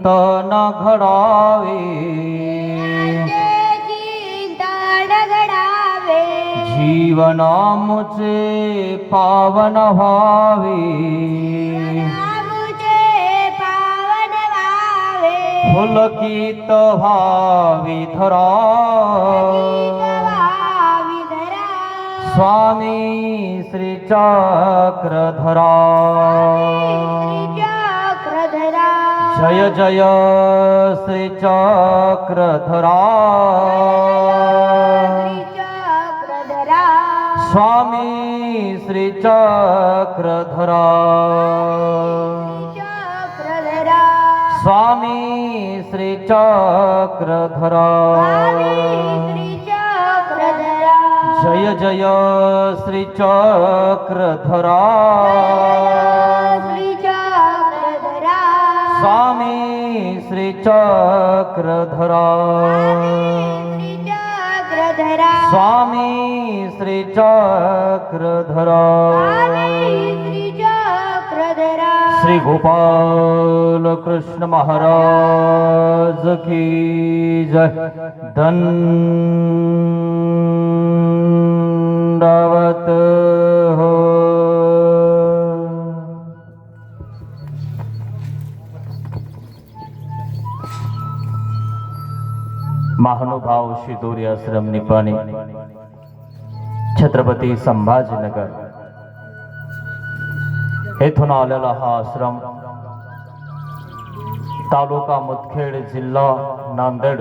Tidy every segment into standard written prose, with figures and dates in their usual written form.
चिंतन घडावे, चिंतन घडावे, जीवन मुझे पावन व्हावे, मुझे पावन व्हावे, पुलकित व्हावी धरा, विधरा, स्वामी श्री चक्रधरा, चक्रधरा, जय जय श्री चक्रधरा, चक्रधरा, स्वामी श्री चक्रधरा, चक्रधरा, स्वामी श्री चक्रधरा, श्री चक्रधरा, जय जय श्री चक्रधरा, श्री चक्रधरा, स्वामी श्री चक्रधरा, श्री चक्रधरा, स्वामी श्री चक्रधरा, श्री चक्रधरा, श्री गोपाल कृष्ण महाराज की जय। दंडवत हो। महानुभाव शिदोरी आश्रम निपाणी, छत्रपती संभाजीनगर येथून आलेला हा आश्रम तालुका मुदखेड, जिल्हा नांदेड,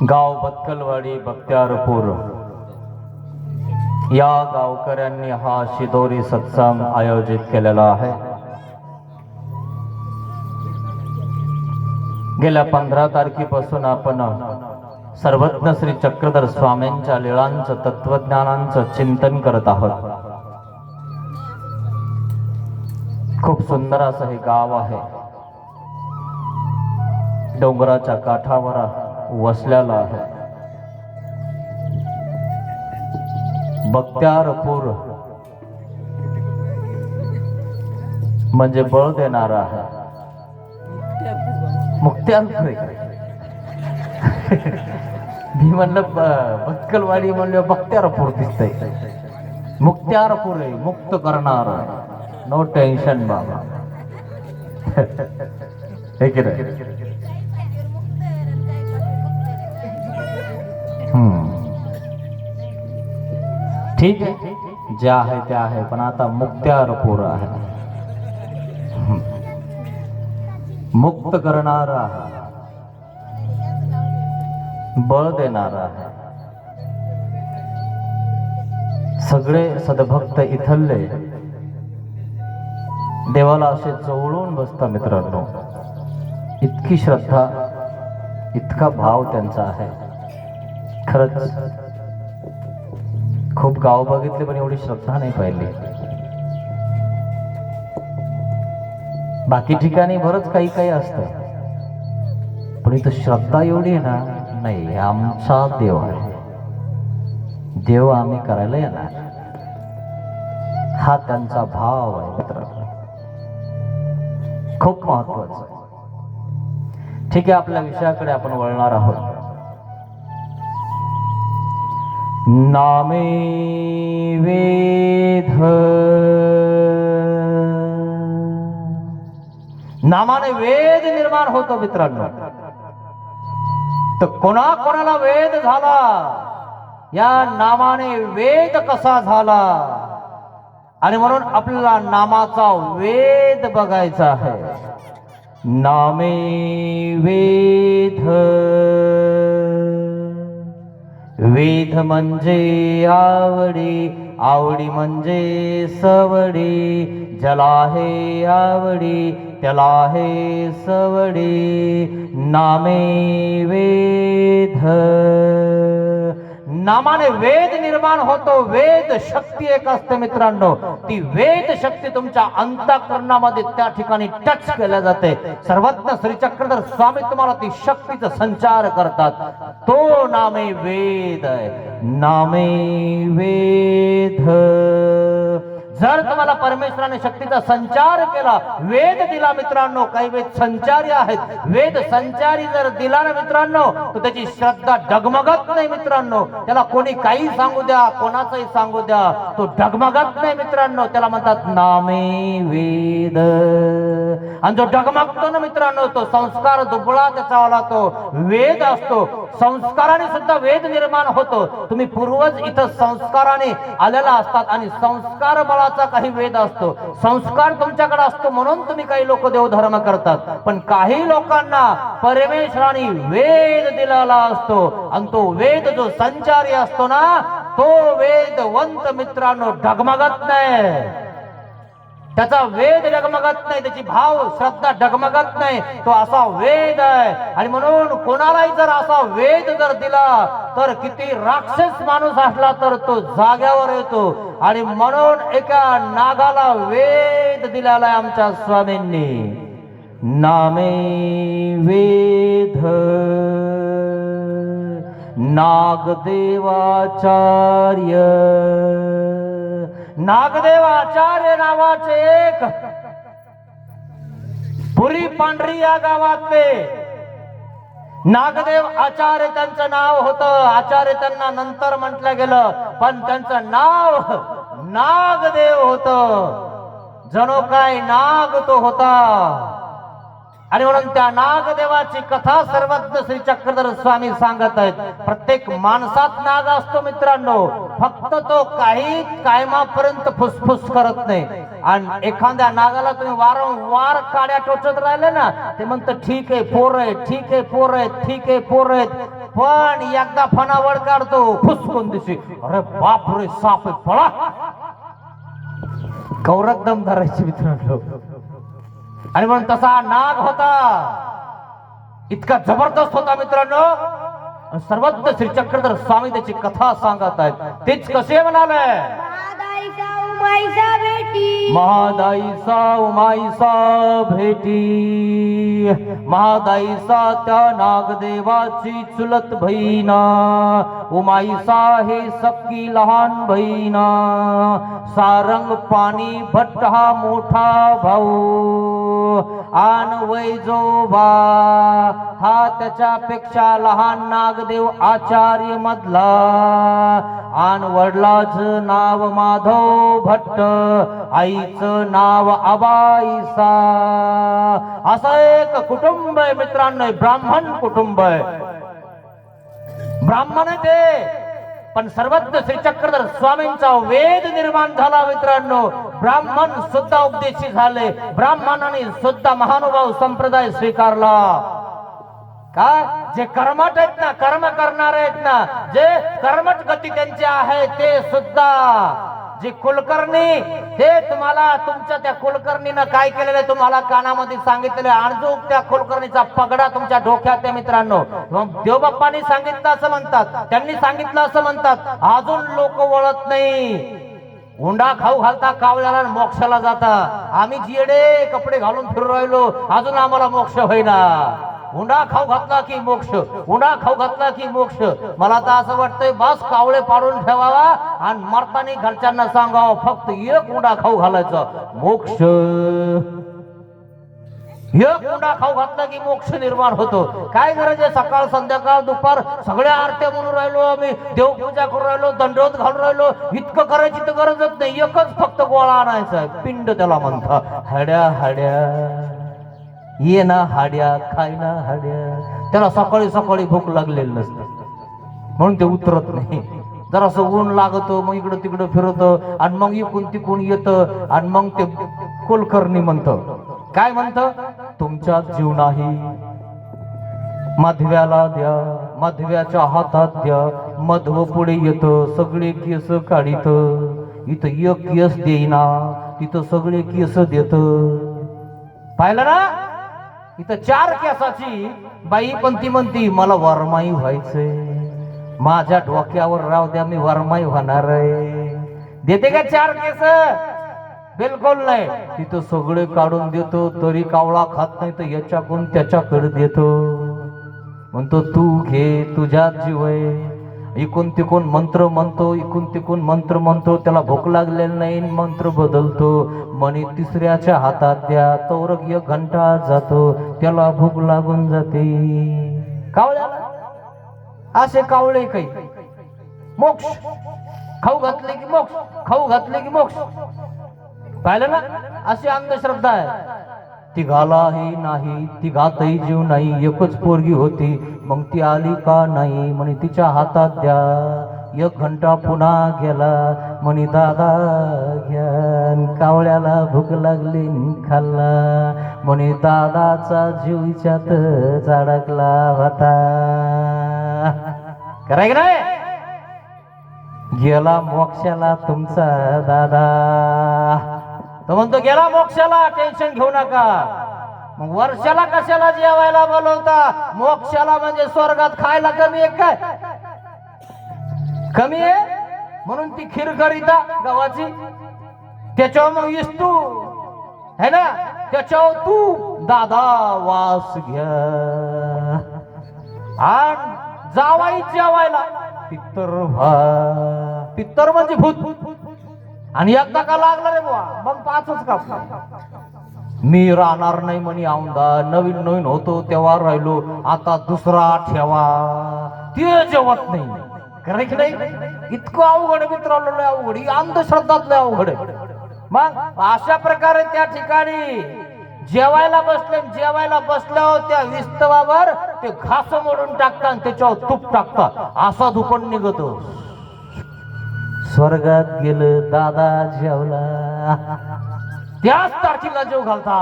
गाव बत्कलवाडी, बख्तियारपूर या गावकऱ्यांनी हा शिदोरी सत्संग आयोजित केलेला आहे। गेल्या 15 तारखेपासून आपण सर्वज्ञ श्री चक्रधर स्वामींच्या लीळांचं, तत्वज्ञानांचं चिंतन करत आहोत। खूप सुंदर असं हे गाव आहे, डोंगराच्या काठावर वसलेलं आहे। बख्तियारपूर म्हणजे बळ देणारा आहे। मुक्त्यारपूर मी म्हणलं बत्कलवाडी म्हणलं बख्तियारपूर दिसतंय। मुक्त्यारपूर आहे, मुक्त करणार, नो टेन्शन बाबा। हे की नाही? ठीक आहे, जे आहे ते आहे, पण आता मुक्त्यारपूर आहे, मुक्त करणारा आहे, बळ देणारा आहे। सगळे सद्भक्त इथले देवाला असे जवळून बसता मित्रांनो। इतकी श्रद्धा, इतका भाव त्यांचा आहे। खरंच खूप गाव बघितले पण एवढी श्रद्धा नाही पाहिली। बाकी ठिकाणी बरंच काही काही असतं, पण इथं श्रद्धा एवढी आहे ना, नाही आमचा देव आहे, देव आम्ही करायला येणार, हा त्यांचा भाव आहे मित्रांनो। खूप महत्वाचं। ठीक आहे, आपल्या विषयाकडे आपण वळणार आहोत। नामे वेद, नामाने वेद निर्माण होतो मित्रांनो। तर कोणाकोणाला वेद झाला, या नामाने वेद कसा झाला, आणि म्हणून आपल्याला नामाचा वेद बघायचा आहे। नामे वेद, वेद म्हणजे आवडी, आवडी म्हणजे सवडी, ज्याला हे आवडी त्याला हे सवडी। नामे वेद, नामाने वेद निर्माण होतो। वेद शक्ती एक असते मित्रांनो, ती वेद शक्ती तुमच्या अंतःकरणामध्ये त्या ठिकाणी टच केल्या जाते। सर्वज्ञ श्री चक्रधर स्वामी तुम्हाला ती शक्तीचा संचार करतात, तो नामे वेद आहे। नामे वेद, जर तुम्हाला परमेश्वराने शक्तीचा संचार केला, वेद दिला मित्रांनो, काही वेद संचारी आहेत, वेद संचारी जर दिला ना मित्रांनो, तर त्याची श्रद्धा डगमगत नाही मित्रांनो. त्याला कोणी काही सांगू द्या, कोणाचंही सांगू द्या, तो डगमगत नाही मित्रांनो. त्याला म्हणतात नामे वेद. आणि जो डगमगतो ना मित्रांनो, तो संस्कार दुबळा त्याचा तो वेद असतो. संस्काराने सुद्धा वेद निर्माण होतो. तुम्ही पूर्वज इथं संस्काराने आलेला असतात आणि संस्कार बळाचा काही वेद असतो. संस्कार तुमच्याकडे असतो म्हणून तुम्ही काही लोक देवधर्म करतात. पण काही लोकांना परमेश्वराने वेद दिलेला असतो आणि तो वेद जो संचारी असतो ना, तो वेदवंत मित्रांनो डगमगत नाही. त्याचा वेद डगमगत नाही, त्याची भाव श्रद्धा डगमगत नाही. तो असा वेद आहे. आणि म्हणून कोणालाही जर असा वेद जर दिला, तर किती राक्षस माणूस असला तर तो जाग्यावर येतो. आणि म्हणून एका नागाला वेद दिलेला आहे आमच्या स्वामींनी. नामे वेद नागदेवाचार्य. नागदेव आचार्य नावाचे एक पुरी पांढरी या गावातले नागदेव आचार्य त्यांचं नाव होतं. आचार्य त्यांना नंतर म्हटलं गेलं, पण त्यांचं नाव नागदेव होतं. जणू काय नाग तो होता. आणि म्हणून त्या नागदेवाची कथा सर्वज्ञ श्री चक्रधर स्वामी सांगत आहेत. प्रत्येक माणसात नाग असतो मित्रांनो, फक्त तो काही कायमापर्यंत फुसफुस करत नाही. आणि एखाद्या नागाला तुम्ही वारंवार काड्या टोचत राहिले ना, ते म्हणतं ठीक आहे पोर आहे, ठीक आहे पोर आहेत, ठीक आहे पोर आहेत. पण एकदा फणावळ काढतो फुसकून दिशी, अरे बाप रे साप आहे, पळा. कौरक दम धरायची मित्रांनो. आणि म्हणून तसा नाग होता, इतका जबरदस्त होता मित्रांनो. सर्वज्ञ श्री चक्रधर स्वामी त्याची कथा सांगत आहेत. तेच कसे म्हणाले, उमाईसा भेटी, महादाईसा उमाईसा भेटी. महादाईसा त्या नागदेवाची चुलत बहिणा, उमाईसा हे सक्की लहान बहिणा. सारंग पाणी भट्ट हा मोठा भाऊ, आन वैजोबा हा त्याच्यापेक्षा लहान नागदेव आचार्य मधला. आन वडिलाचं नाव माधव भट्ट, आईचं नाव आबाईसा. असं एक कुटुंब आहे मित्रांनो, ब्राह्मण कुटुंब आहे. ब्राह्मण आहे ते, पण सर्वज्ञ श्री चक्रधर स्वामींचा वेद निर्माण झाला मित्रांनो. ब्राह्मण सुद्धा उपदेशी झाले, ब्राह्मणाने सुद्धा महानुभाव संप्रदाय स्वीकारला. काय जे कर्मठ आहेत ना, कर्म करणारे आहेत ना, जे कर्मठ गती त्यांची आहे, ते सुद्धा जे कुलकर्णी, ते तुम्हाला तुमच्या त्या कुलकर्णीनं काय केलेलं आहे तुम्हाला कानामध्ये सांगितलेलं आहे. आणजो त्या कुलकर्णीचा पगडा तुमच्या डोक्यात आहे मित्रांनो. देवबाप्पांनी सांगितलं असं म्हणतात, त्यांनी सांगितलं असं म्हणतात. अजून लोक वळत नाही. हुंडा खाऊ घालता कावळ्याला मोक्षाला जाता. आम्ही जिडे कपडे घालून फिरू राहिलो, अजून आम्हाला मोक्ष होईना. हुंडा खाऊ घातला की मोक्ष, हुंडा खाऊ घातला की मोक्ष. मला तर असं वाटतंय बस कावळे पाडून ठेवावा आणि मरतानी घरच्यांना सांगावं फक्त एक हुंडा खाऊ घालायचा, मोक्ष. एक हुंडा खाऊ घातला की मोक्ष निर्माण होतो. काय गरज आहे सकाळ संध्याकाळ दुपार सगळ्या आरत्या म्हणून राहिलो, आम्ही देवपूजा करून राहिलो, दंडवत घालून राहिलो. इतकं करायची तर गरजच नाही. एकच फक्त गोळा आणायचा आहे, पिंड त्याला म्हणता. हाड्या हाड्या ये ना हाड्या, खाय ना हाड्या. त्याला सकाळी सकाळी भूक लागलेली नसते म्हणून ते उतरत नाही. जरासं ऊन लागतं, मग इकडं तिकडं फिरतं आणि मग इकून तिकून येतं. आणि मग ते कुलकर्णी म्हणतं, काय म्हणतं, तुमच्यात जीव नाही, मधव्याला द्या, मधव्याच्या हातात द्या. मधव पुढे येतं, सगळे केस काढित. इथं एक केस देईना, तिथं सगळे केस देत. पाहिलं ना, इथं 4 केसाची बाई पण ती म्हणती मला वरमाई व्हायचंय, माझ्या डोक्यावर राव द्या, मी वरमाई होणार आहे. देते का 4 केस? बिलकुल नाही. तिथं सगळे काढून देतो, तरी कावळा खात नाही, तर याच्याकडून त्याच्याकडे देतो. म्हणतो तू घे, तुझ्यात जीव आहे. इकून तिकून मंत्र म्हणतो, इकून तिकून मंत्र म्हणतो, त्याला भूक लागलेली नाही, मंत्र बदलतो, मणी तिसऱ्याच्या हातात द्या, तोरक 1 घंटा जातो, त्याला भूक लागून जाते. कावळ्याला असे कावळे काही मोक्ष खाऊ घातले की मोक्ष, खाऊ घातले की मोक्ष. पाहिलं ना, अशी अंधश्रद्धा आहे. तिघालाही नाही, तिघातही जीव नाही, एकच पोरगी होती, मग ती आली का नाही, म्हणे तिच्या हातात द्या, 1 घंटा पुन्हा गेला, म्हणे दादा घ्या. कावळ्याला भूक लागली खाल्ला, म्हणे दादाचा जीव हिच्यात अडकला होता. कराय का नाही? गेला मोक्षाला तुमचा दादा. तो म्हणतो गेला मोक्षाला, टेन्शन घेऊ नका. मग वर्षाला कशाला जेवायला बोलवता? मोक्षाला म्हणजे स्वर्गात खायला कमी आहे काय? कमी आहे म्हणून ती खीर करीता गव्हाची, त्याच्यावर मग विस्तू है ना, त्याच्यावर तू दादा वास घ्या. आणि जावाई जेवायला पित्तर व्हा. पित्तर म्हणजे भूत. आणि एकदा का लागला रे बुवा, मग 5च का. मी राहणार नाही म्हणे आमदार, नवीन नवीन होतो तेव्हा राहिलो, आता दुसरा ठेवा, ते जेवत नाही. खरं की नाही? इतकं अवघड मित्रांनो, लय अवघड, ही अंधश्रद्धात लय अवघड आहे. मग अशा प्रकारे त्या ठिकाणी जेवायला बसले, जेवायला बसल्यावर त्या विस्तवावर ते घास मोडून टाकतात आणि त्याच्यावर तूप टाकतात, असा धुपण निघतो. स्वर्गात गेलं दादा जेवला, त्याच तारखेला जेव घालता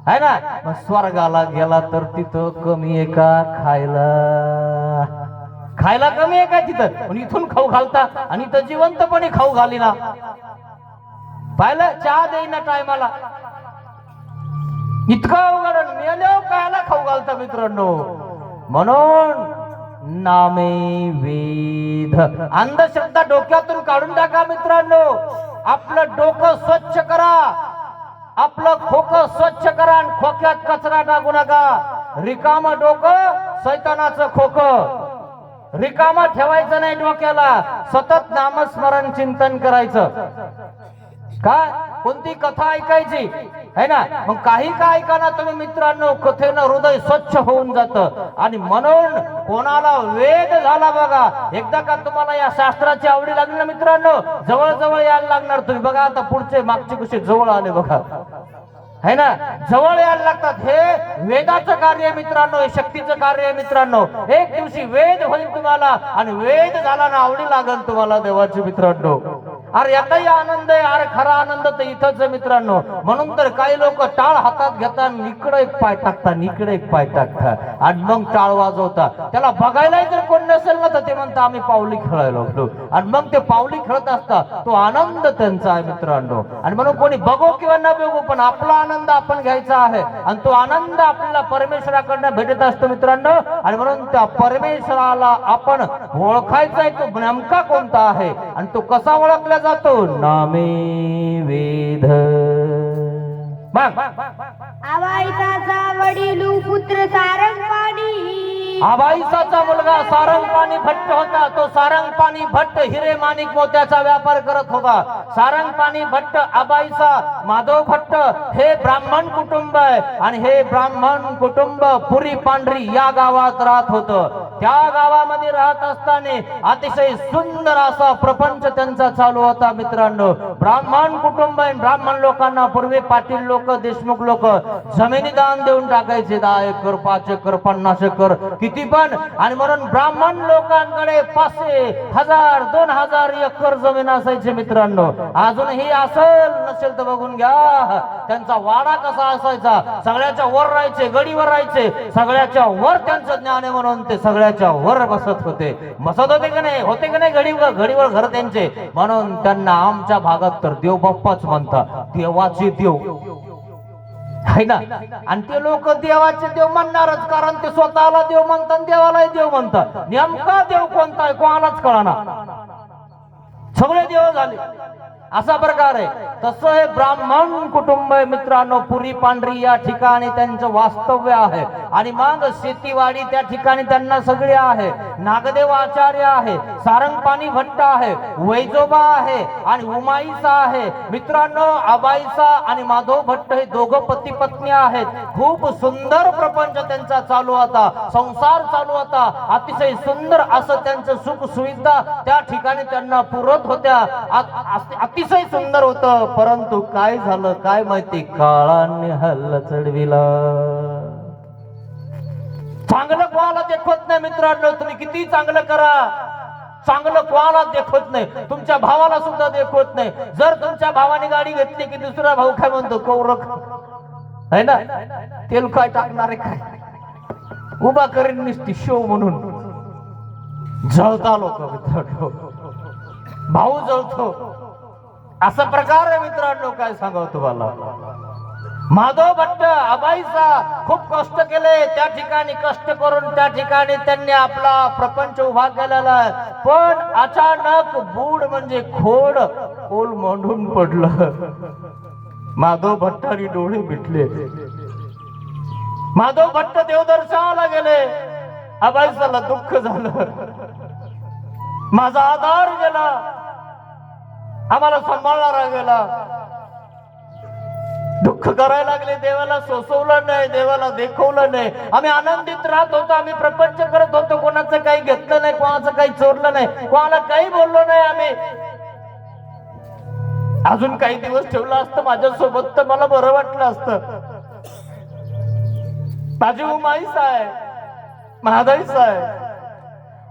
है ना. मग स्वर्गाला गेला तर तिथं कमी आहे का खायला? खायला कमी आहे का तिथं? पण इथून खाऊ घालता आणि इथं जिवंतपणे खाऊ घालीना. पाहिलं, चहा देईना टायमाला. इतकं अवघड, मेल्यावर कायला खाऊ घालता मित्रांनो. म्हणून नामे वेद. अंधश्रद्धा डोक्यातून काढून टाका मित्रांनो. आपलं डोकं स्वच्छ करा, आपलं खोकं स्वच्छ करा आणि खोक्यात कचरा टाकू नका. रिकाम डोकं शैतानाचं खोकं. रिकामा ठेवायचं नाही डोक्याला, सतत नामस्मरण चिंतन करायचं. काय कोणती कथा ऐकायची है ना. मग काही का ऐकाना तुम्ही मित्रांनो, कथेनं हृदय स्वच्छ होऊन जातं. आणि म्हणून कोणाला वेद झाला बघा, एकदा का तुम्हाला या शास्त्राची आवडी लागली ना मित्रांनो, जवळ जवळ यायला लागणार तुम्ही. बघा आता पुढचे मागचे कसे जवळ आले बघा, है ना, जवळ यायला लागतात. हे वेदाचं कार्य आहे मित्रांनो, हे शक्तीचं कार्य आहे मित्रांनो. एक दिवशी वेद होईल तुम्हाला, आणि वेद झाला ना आवडी लागल तुम्हाला देवाची मित्रांनो. अरे याचाही आनंद आहे, अरे खरा आनंद तर इथंच आहे मित्रांनो. म्हणून तर काही लोक टाळ हातात घेतात, इकडे एक पाय टाकतात, इकडे एक पाय टाकतात, आणि मग टाळ वाजवतात. त्याला बघायलाही जर कोण नसेल ना तर ते म्हणतात आम्ही पावली खेळायला लागलो, आणि मग ते पावली खेळत असतात. तो आनंद त्यांचा आहे मित्रांनो. आणि म्हणून कोणी बघो किंवा न बघो, पण आपला आनंद आपण घ्यायचा आहे, आणि तो आनंद आपल्याला परमेश्वराकडनं भेटत असतो मित्रांनो. आणि म्हणून त्या परमेश्वराला आपण ओळखायचा आहे, तो नेमका कोणता आहे आणि तो कसा ओळखला जातो. नामे वेद. आवाईचा वडील पुत्र सारंगपाणी. आबाईसाचा मुलगा सारंगपाणी भट्ट होता. तो सारंगपाणी भट्ट हिरे माणिक मोत्याचा व्यापार करत होता. सारंगपाणी भट्ट आबाईसा माधव भट्ट हे ब्राह्मण कुटुंब आहे, आणि हे ब्राह्मण कुटुंब पुरी पांढरी या गावात राहत होतं. त्या गावामध्ये राहत असताना अतिशय सुंदर असा प्रपंच त्यांचा चालू होता मित्रांनो. ब्राह्मण कुटुंब आहे. ब्राह्मण लोकांना पूर्वी पाटील लोक, देशमुख लोक जमिनी दान देऊन टाकायचे. 10 एकर, 5 एकर, 50 एकर, किती पण. आणि म्हणून ब्राह्मण लोकांकडे 500, 1000, 2000 एकर जमीन असायची मित्रांनो. अजूनही असेल, नसेल तर बघून घ्या. त्यांचा वाडा कसा असायचा, सगळ्याच्या वर राहायचे, गडीवर राहायचे, सगळ्याच्या वर त्यांचं ज्ञान आहे म्हणून ते सगळ्याच्या वर बसत होते. बसत होते का नाही, होते का नाही घडीवर घर त्यांचे. म्हणून त्यांना आमच्या भागात तर देव बाप्पाच म्हणतात, देवाचे देव है ना. आणि ते लोक देवाचे देव म्हणणारच, कारण ते स्वतःला देव म्हणतात, देवालाही देव म्हणतात. नेमका देव कोणता आहे कोणालाच कळना. सगळे देव झाले. असा प्रकार आहे. तसं हे ब्राह्मण कुटुंब आहे मित्रांनो. पुरी पांढरी या ठिकाणी त्यांचं वास्तव्य आहे आणि मग शेतीवाडी त्या ठिकाणी त्यांना सगळे आहे. नागदेव आचार्य आहे, सारंगपाणी भट्ट आहे, वैजोबा आहे आणि उमाईसा आहे मित्रांनो. आबाईसा आणि माधव भट्ट हे दोघं पती पत्नी आहेत. खूप सुंदर प्रपंच त्यांचा चालू होता, संसार चालू होता. अतिशय सुंदर असं त्यांचं सुख सुविधा त्या ठिकाणी त्यांना पुरत होत्या. अतिशय सुंदर होतं. परंतु काय झालं काय माहिती, काळाने हल्ला चढविला. चांगलं कोणाला देखवत नाही मित्रांनो. तुम्ही किती चांगलं करा, चांगलं कोणाला देखवत नाही. तुमच्या भावाला सुद्धा देखवत नाही. जर तुमच्या भावाने गाडी घेतली की दुसरा भाऊ काय म्हणतो, कौरक है ना, तेल काय टाकणारे काय उभा करेन निसती शो म्हणून. जळता लोक मित्रांनो, भाऊ जळतो. असा प्रकार आहे मित्रांनो. काय सांगावं तुम्हाला. माधव भट्ट आबाईसा खूप कष्ट केले त्या ठिकाणी. कष्ट करून त्या ठिकाणी त्यांनी आपला प्रपंच उभा केलेला आहे. पण अचानक बूड म्हणजे खोड ओल मांडून पडलं. माधव भट्टांनी डोळे मिटले. माधव भट्ट देवदर्शनाला गेले. आबाईसाला दुःख झालं. माझा आधार गेला, आम्हाला सांभाळणारा गेला. दुःख करायला लागले. देवाला सोसवलं नाही, देवाला देखवलं नाही. आम्ही आनंदित राहत होतो, आम्ही प्रपंच करत होतो. कोणाचं काही घेतलं नाही, कोणाचं काही चोरलं नाही, कोणाला काही बोललो नाही. आम्ही अजून काही दिवस ठेवलं असतं माझ्यासोबत तर मला बरं वाटलं असतं. माझी उमाईसा आहे, महादाईसा आहे,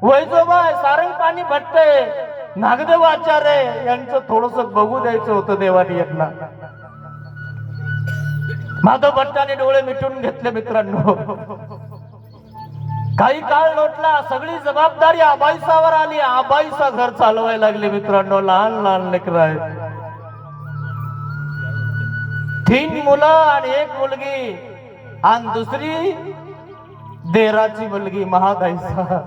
वैजोबा आहे, सारंगपाणी भट्ट आहे, नागदेव आचार्य यांचं थोडस बघू द्यायचं होतं देवानी यांना. माधव भट्टाने डोळे मिटून घेतले मित्रांनो. काही काळ लोटला. सगळी जबाबदारी आबाईसावर आली. आबाईसा घर चालवायला लागले मित्रांनो. लहान लहान लेकरं आहेत. 3 मुलं आणि 1 मुलगी आणि दुसरी देराची मुलगी महादाईसा,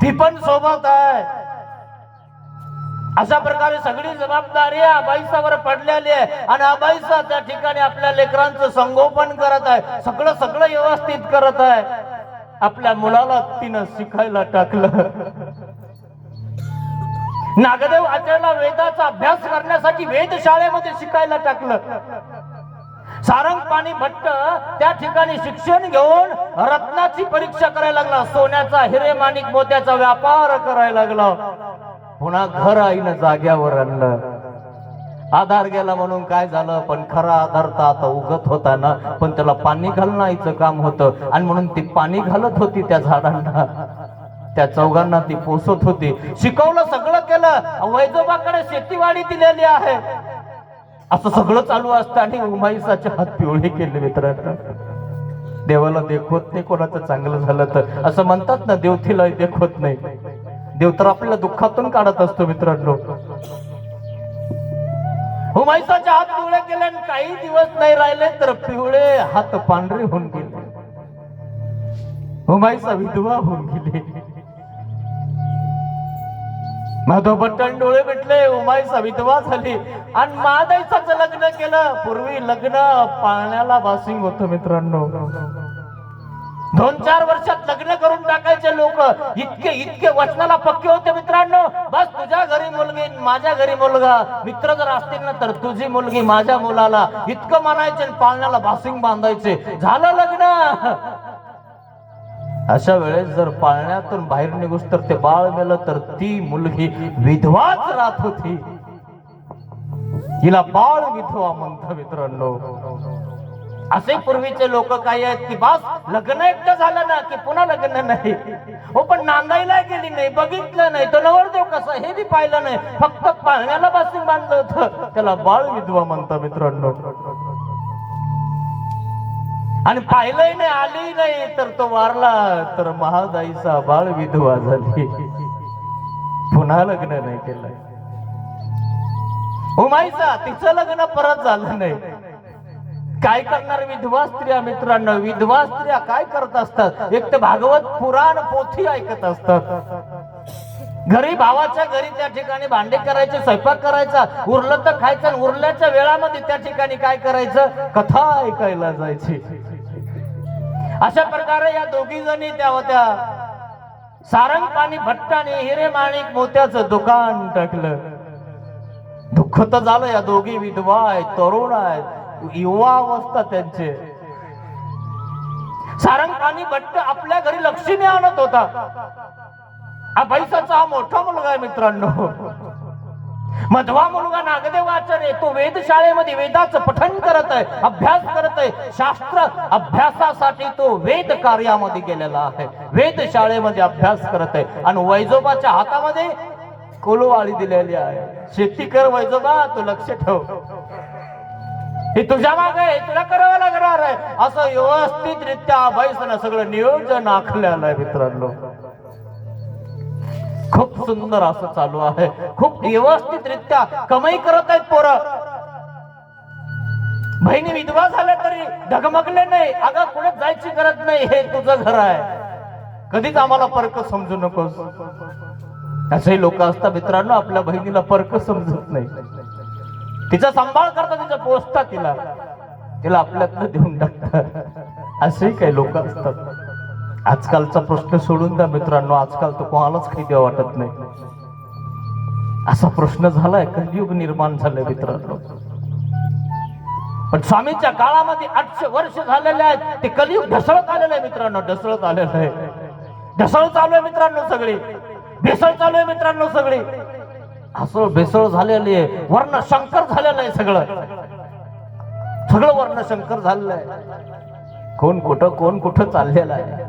ती पण सोबत आहे. अशा प्रकारे सगळी जबाबदारी आबाईसावर पडलेली आहे आणि आबाईसा त्या ठिकाणी आपल्या लेकरांचं संगोपन करत आहे. सगळं व्यवस्थित करत आहे. आपल्या मुलाला तिनं शिकायला टाकलं. नागदेव आचार्याला वेदाचा अभ्यास करण्यासाठी वेधशाळेमध्ये शिकायला टाकलं. सारंगपाणी भट्ट त्या ठिकाणी शिक्षण घेऊन रत्नाची परीक्षा करायला लागला. सोन्याचा, हिरे माणिक मोत्याचा व्यापार करायला लागला. पुन्हा घर आईनं जाग्यावर आणलं. आधार गेला म्हणून काय झालं, पण खरा आधार तर आता उगत होता ना. पण त्याला पाणी घालणं आईचं काम होतं आणि म्हणून ती पाणी घालत होती त्या झाडांना, त्या चौघांना ती पोसत होती. शिकवलं, सगळं केलं. वैजोबाकडे शेतीवाडी दिलेली आहे. असं सगळं चालू असतं आणि उमाईसाचे हात पिवळे केले मित्रांनो. देवाला देखवत नाही कोणाचं चांगलं झालं तर. असं म्हणतात ना, देव तिला देखवत नाही. देव तर आपल्याला दुःखातून काढत असतो मित्रांनो. उमाईसाचे हात पिवळे केले आणि काही दिवस नाही राहिले तर पिवळे हात पांढरे होऊन गेले. उमाईसा विधवा होऊन गेली. माधव भट्टांनी डोळे मिटले. उमाईसा विधवा झाली आणि महादाईसाचं लग्न केलं. पूर्वी लग्न पाळण्याला बासिंग होतं मित्रांनो. 2-4 वर्षात लग्न करून टाकायचे लोक. इतके वचनाला पक्के होते मित्रांनो. बस तुझ्या घरी मुलगी, माझ्या घरी मुलगा, मित्र जर असतील ना तर तुझी मुलगी माझ्या मुलाला, इतकं म्हणायचे. पाळण्याला बासिंग बांधायचे. झालं लग्न. अशा वेळेस जर पाळण्यातून बाहेर निघूस तर ते बाळ मेलं तर ती मुलगी विधवाच राहत होती. हिला बाळ विधवा म्हणतात मित्रांनो. असे पूर्वीचे लोक काही आहेत की बस लग्न एकदा झालं ना की पुन्हा लग्न नाही. हो, पण नांदायला गेली नाही, बघितलं नाही, तो नवरदेव कसा हे बी पाहिलं नाही, फक्त पाळण्याला बासिंग बांधलं होतं, त्याला बाळ विधवा म्हणतात मित्रांनो. आणि पाहिलंही नाही, आली नाही तर तो वारला तर महादाईसा बाळ विधवा झाली. पुन्हा लग्न नाही केलं. उमाईसा तिचं लग्न परत झालं नाही. काय करणार विधवा स्त्रिया मित्रांनो. विधवा स्त्रिया काय करत असतात, एक तर भागवत पुराण पोथी ऐकत असतात. घरी भावाच्या घरी त्या ठिकाणी भांडे करायचे, स्वयंपाक करायचा, उरलं तर खायचं आणि उरल्याच्या वेळामध्ये त्या ठिकाणी काय करायचं, कथा ऐकायला जायची. अशा प्रकारे या दोघी जणी त्या होत्या. सारंगपाणी भट्टाने हिरे माणिक मोत्याचं दुकान टाकलं. दुःख तर झालं, या दोघी विधवा आहेत, तरुण आहेत, युवा अवस्था त्यांचे. सारंगपाणी भट्ट आपल्या घरी लक्ष्मी आणत होता. हा बैसाचा हा मोठा मुलगा आहे मित्रांनो. मधवा मुलगा नागदेवाचार्य, तो वेधशाळेमध्ये वेदाचं पठण करत आहे, अभ्यास करत आहे. शास्त्र अभ्यासासाठी तो वेद कार्यामध्ये गेलेला आहे, वेधशाळेमध्ये अभ्यास करत आहे. आणि वैजोबाच्या हातामध्ये कोलवाळी दिलेली आहे. शेती कर वैजोबा, तू लक्ष ठेव, हे तुझ्या मागे आहे, तुला करावं लागणार आहे. असं व्यवस्थितरित्या बैसनं सगळं नियोजन आखलेलं आहे मित्रांनो. खूप सुंदर असं चालू आहे, खूप व्यवस्थितरित्या कमाई करत आहेत पोरं. बहिणी विधवा झाल्या तरी डगमगले नाही. अगं कुठे जायची गरज नाही, हे तुझं घर आहे, कधीच आम्हाला परक समजू नकोस. असे लोक असतात मित्रांनो, आपल्या बहिणीला परक समजत नाही, तिचा सांभाळ करतात, तिचा पोचतात, तिला आपल्यातलं देऊन टाकतात. असे काही लोक असतात. आजकालचा प्रश्न सोडून द्या मित्रांनो, आजकाल तो कोणालाच काही द्यावं वाटत नाही. असा प्रश्न झालाय, कलियुग निर्माण झालंय मित्रांनो. पण स्वामीच्या काळामध्ये 800 वर्ष झालेले आहेत, ते कलियुग ढसळत आलेलं आहे मित्रांनो, ढसळत आलेलं आहे. ढसळ चालू आहे मित्रांनो, सगळी भेसळ चालू आहे मित्रांनो, सगळी असं भेसळ झालेली आहे. वर्ण शंकर झालेलं आहे, सगळं वर्ण शंकर झालेलं आहे. कोण कुठं चाललेलं आहे.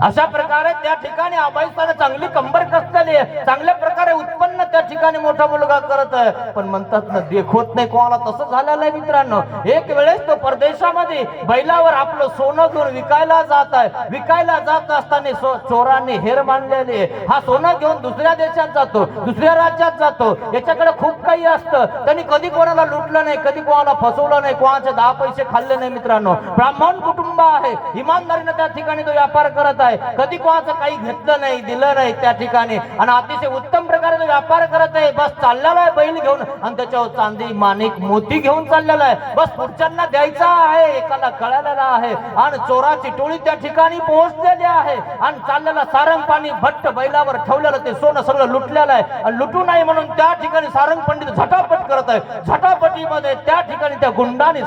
अशा प्रकारे त्या ठिकाणी आबाईसाने चांगली कंबर कसलेली आहे, चांगल्या प्रकारे उत्पन्न त्या ठिकाणी मोठा मुलगा करत आहे. पण म्हणतात ना, देखवत नाही कोणाला, तसं झालेलं आहे मित्रांनो. एक वेळेस तो परदेशामध्ये बैलावर आपलं सोनं घेऊन विकायला जात आहे. विकायला जात असताना चोरांनी हेर मांडलेली. हा सोनं घेऊन दुसऱ्या देशात जातो, दुसऱ्या राज्यात जातो. याच्याकडे खूप काही असतं. त्यांनी कधी कोणाला लुटलं नाही, कधी कोणाला फसवलं नाही, कोणाचे 10 पैसे खाल्ले नाही मित्रांनो. ब्राह्मण कुटुंब आहे, इमानदारीने त्या ठिकाणी तो व्यापार करत आहे. कधी कोणाचं काही घेतलं नाही, दिलं नाही त्या ठिकाणी. आणि अतिशय उत्तम प्रकारे तो व्यापार करत आहे. बस चाललेला आहे बैल घेऊन, आणि त्याच्यावर चांदी माणिक मोती घेऊन चाललेला आहे. बस पुढच्यांना द्यायचा आहे, एकाला कळालेला आहे. आणि चोराची टोळी त्या ठिकाणी पोहोचलेली आहे. आणि चाललेला सारंगपाणी भट्ट बैलावर ठेवलेलं ते सोनं सगळं लुटलेलं आहे. आणि लुटू नाही म्हणून त्या ठिकाणी सारंग पंडित झटापट करत आहे. झटापटीमध्ये त्या ठिकाणी त्या गुंडाने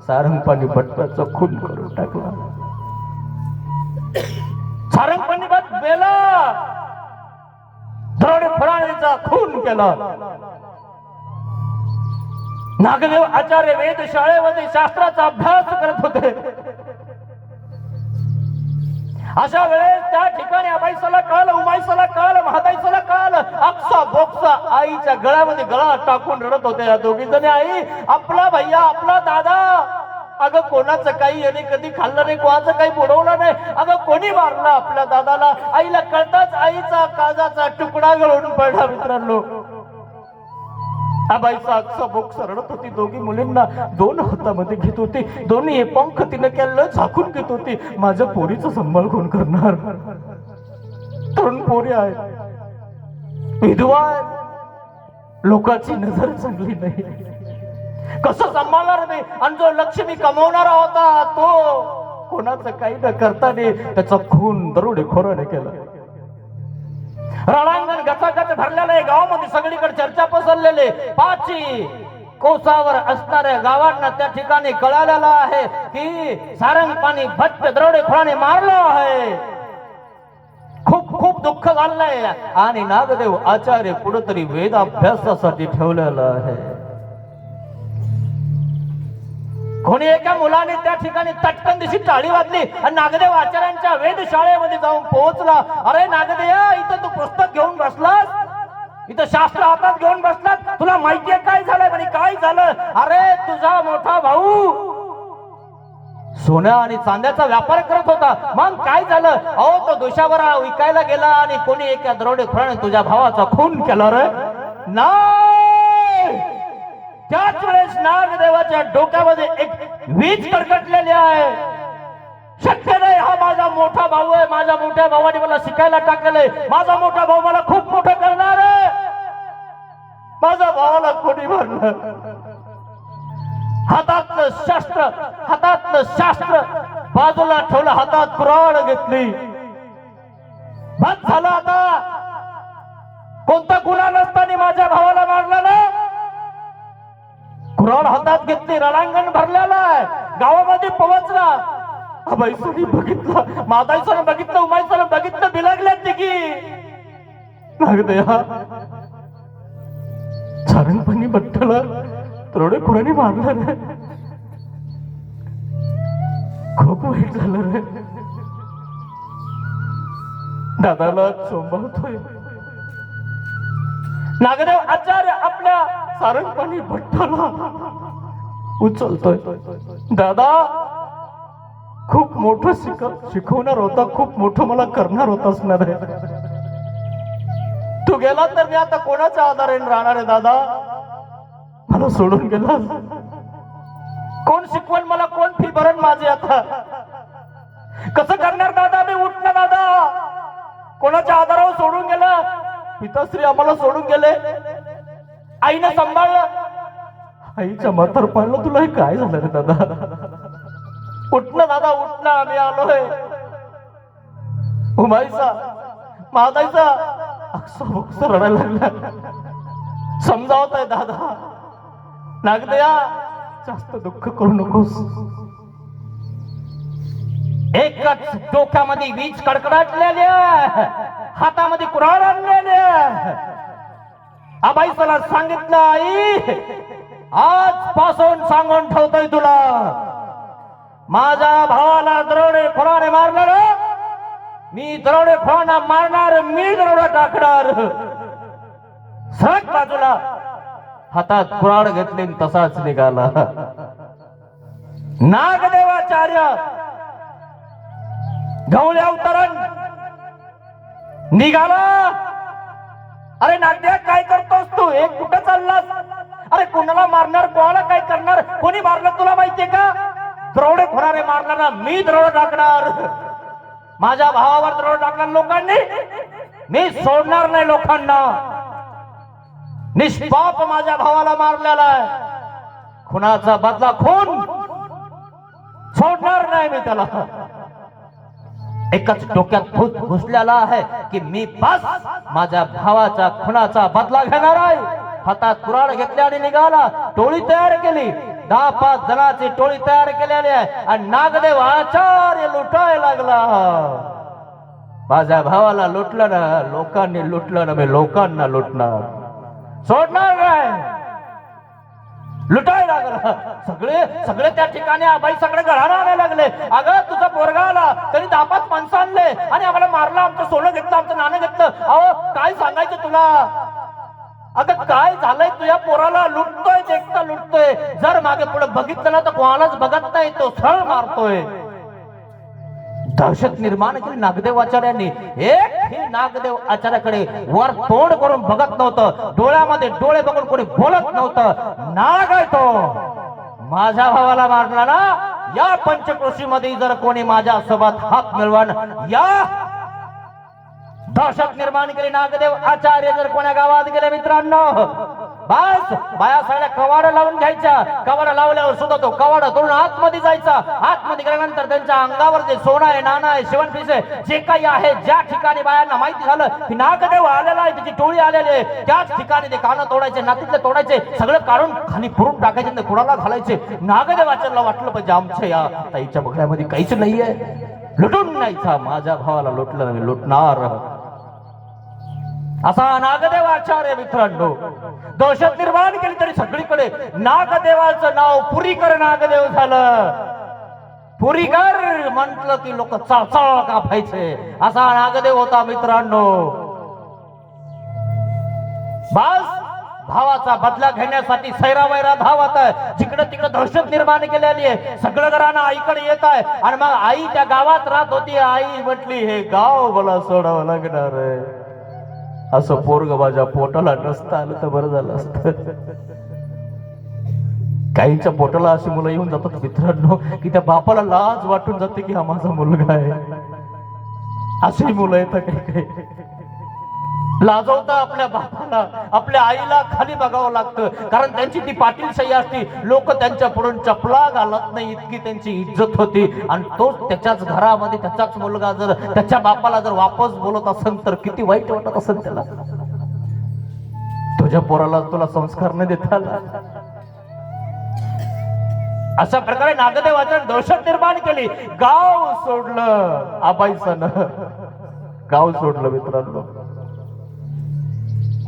सारंगपाणी भट्टाचा खून करून टाकला. सारंगपाणी भट्ट बेला दरोडे फराळीचा खून केला. नागदेव आचार्य वेधशाळेमध्ये शास्त्राचा अभ्यास करत होते. अशा वेळेस त्या ठिकाणी आबाईसाला कळलं, उमाईसाला कळलं, महादाईसाला कळलं. अक्सा बोक्सा आईच्या गळ्यामध्ये गळा टाकून रडत होते या दोघी जणी. आई, आपला भैया, आपला दादा, अगं कोणाचं काही याने कधी खाल्लं नाही, कोणाचं काही बुडवलं नाही. अगं कोणी मारलं आपल्या दादाला. आईला कळताच आईचा काळजाचा तुकडा गळून पडला मित्रांनो. आबाईचा अक्सा बोक्सा रडत होती. दोघी मुलींना 2 हातामध्ये घेत होती, दोन्ही पंख तिने केलं झाकून घेत होती. माझ्या पोरीचा सांभाळ कोण करणार? तरुण पोरी आहेत, विधवा आहेत, लोकांची नजर चांगली नाही, कसं सांभाळणार नाही. आणि जो लक्ष्मी कमवणारा होता तो कोणाचं काही न करता नाही, त्याचा खून दरोडेखोराने केला. रणांगण गचागच भरलेलं आहे. गावामध्ये सगळीकडे चर्चा पसरलेली. 5 कोसावर असणाऱ्या गावांना त्या ठिकाणी कळालेलं आहे की सारंगपाणी भट्ट दरोडेखोराने मारलं आहे. खूप दुःख झालंय. आणि नागदेव आचार्य कुठेतरी वेदाभ्यासासाठी ठेवलेलं आहे. कोणी एका मुलाने त्या ठिकाणी तटकन दिशी टाळी वाजली आणि नागदेव आचार्यांच्या वेधशाळेमध्ये जाऊन पोहोचला. अरे नागदेव, इथं तू पुस्तक घेऊन बसलास, इथं शास्त्र हातात घेऊन बसलास, तुला माहितीये काय झालंय? म्हणे काय झालं? अरे तुझा मोठा भाऊ सोन्या आणि चांद्याचा व्यापार करत होता. मग काय झालं? अहो, तो दोषावर विकायला गेला आणि कोणी एका दरोडेखोराने तुझ्या भावाचा खून केला. रे नाही, त्याच वेळेस नागदेवाच्या डोक्यामध्ये एक वीज कडकडलेली आहे. शक्य नाही, हा माझा मोठा भाऊ आहे, माझ्या मोठ्या भावाने मला शिकायला टाकलेलं आहे, माझा मोठा भाऊ मला खूप मोठं करणार आहे, माझ्या भावाला कोणी मारलं? हातातलं शास्त्र बाजूला ठेवलं, हातात कुऱ्हाड घेतली, बस झालं. आता कोणता गुन्हा नसताना माझ्या भावाला मारला ना? कुऱ्हाड हातात घेतली, रणांगण भरलेला आहे, गावामध्ये पोहोचला. अबाईसोनी बघितलं, मादाईसोनी बघितलं, उमाईसोनी बघितलं, बिलगल्यात तिघी. नागदया सारंगपणी बट्टला तरोडे कुणाने मारलं रे, खूप वाईट झालं रे. दादाला चोंबवतोय. नागदेव आचार्य आपल्या सारंगपणी भट्टाला उचलतोय. दादा खूप मोठं शिकवणार होता, खूप मोठं मला करणार होतास ना रे. तू गेला तर मी आता कोणाच्या आधाराने राहणार आहे दादा? मला सोडून गेला, कोण शिकवण मला, कोण फी भरण माझी? आता कसं करणार दादा? मी उठलं दादा, कोणाच्या आधारावर सोडून गेलं? पिताश्री आम्हाला सोडून गेले, आईने सांभाळलं. आईच्या म्हातारपणाला तुला हे काय झालं रे दादा? उठणं दादा, उठणं, आम्ही आलोय. उमाईचा मादाईचा अक्षरबक्ष रडायला लागला. समजावत आहे दादा, नागदया जास्त दुःख करू नकोस. एकच डोक्यामध्ये वीज कडकडाटलेल्या, हातामध्ये कुऱ्हाड आणलेल्या. आबाईला सांगितलं, आई आजपासून सांगून ठेवतोय तुला, माझ्या भावाला दरोडेखोराने मारणार, मी दरोडेखोरांना मारणार, मी दरोडा टाकणार. सरक बाजूला. हातात कुऱ्हाड घेतली, तसाच निघाला. नागदेवाचार्य गवळे अवतरण निघाला. अरे नागदेव काय करतोस तू? एक कुठं चाललास? अरे कोणाला मारणार, कोणाला काय करणार? कोणी मारलं तुला माहितीये का? दरोडेखोराने मारणार ना, मी दरोडा टाकणार. माझ्या भावावर दरोडा टाकणार लोकांनी, मी सोडणार नाही लोकांना. निष्पाप माझ्या भावाला मारलेला आहे, खुनाचा बदला खून, सोडणार नाही मी त्याला. एकच डोक्यात भूत घुसलेला आहे की मी बस माझ्या भावाच्या खुनाचा बदला घेणार आहे. हातात कुऱ्हाड घेतली आणि निघाला. टोळी तयार केली, 10-5 जणांची टोळी तयार केलेली आहे आणि नागदेव आचार्य लुटायला लागला. माझ्या भावाला लुटलं ना, लोकांनी लुटलं ना, मी लोकांना लुटणार, सोडणार नाही. लुटायला लागला. सगळे त्या ठिकाणी आबाई सगळे घराला आणायला लागले. अगं तुझा पोरगा आला, त्यांनी 10-5 माणसं आणले आणि आम्हाला मारलं, आमचं सोनं घेतलं, आमचं नाणं घेतलं. अहो काय सांगायचं तुला? अगं काय झालंय तुझ्या पोराला? लुटतोय, देखता लुटतोय. जर मागे पुढे बघितलं ना तर कोणालाच बघत नाही, तो सरळ मारतोय. दहशत निर्माण केली नागदेव आचार्यांनी. एकही नागदेव आचार्याकडे वर तोंड करून बघत नव्हतं, डोळ्यामध्ये डोळे बघून कोणी बोलत नव्हतं. नाग आहे तो. माझ्या भावाला मारला ना, या पंचक्रोशी मध्ये जर कोणी माझ्या सोबत हात मिळवण, या दहशत निर्माण केली नागदेव आचार्य जर कोण्या गावात गेले मित्रांनो, बस बाया सगळ्या कवाड लावून घ्यायच्या. कवाड लावल्यावर सुद्धा तो कवाड तोडून आतमध्ये जायचा. आतमध्ये गेल्यानंतर त्यांच्या अंगावर जे सोनं आहे, नाणं आहे, शिवणपीस आहे, जे काही आहे, ज्या ठिकाणी बायांना माहिती झालं की नागदेव आलेला आहे, त्याची टोळी आलेली आहे, त्याच ठिकाणी ते कानं तोडायचे, नातीतले तोडायचे, सगळं काढून खाली पुरून टाकायचे, कुणाला घालायचे. नागदेवाच्याला वाटलं पाहिजे आमच्या या ताईच्या बघण्यामध्ये काहीच नाहीये, लुटून न्यायचा. माझ्या भावाला लुटलं, मी लुटणार, असा नागदेव आचार्य मित्रांनो. दहशत निर्माण केली तरी सगळीकडे नागदेवाचं नाव पुरीकर नागदेव झालं. पुरीकर म्हटलं की लोक चळचळ कापायचे, असा नागदेव होता मित्रांनो. बस भावाचा बदला घेण्यासाठी सैरावैरा धावत आहे. जिकडे तिकडे दहशत निर्माण केलेली आहे. सगळं घरानं आईकडे येत आहे आणि मग आई त्या गावात राहत होती. आई म्हटली हे गाव मला सोडावं लागणार आहे. असं पोरग माझ्या पोटाला नसतं आलं तर बरं झालं असतं. काहींच्या पोटाला अशी मुलं येऊन जातात मित्रांनो की त्या बापाला लाज वाटून जाते की हा माझा मुलगा आहे. अशी मुलं येतात काही काही लाजवता आपल्या बापाला, आपल्या आईला खाली बघावं लागतं, कारण त्यांची ती पाटीलशाही असती. लोक त्यांच्या पुढून चपला घालत नाही इतकी त्यांची इज्जत होती. आणि तोच त्याच्याच घरामध्ये त्याचाच मुलगा जर त्याच्या बापाला जर वापस बोलत असेल तर किती वाईट वाटत असेल त्याला. तुझ्या पोराला तुला संस्कार नाही देता आला. अशा प्रकारे नागदेवाच्या दहशत निर्माण केली. गाव सोडलं आबाईसानं, गाव सोडलं मित्रांनो.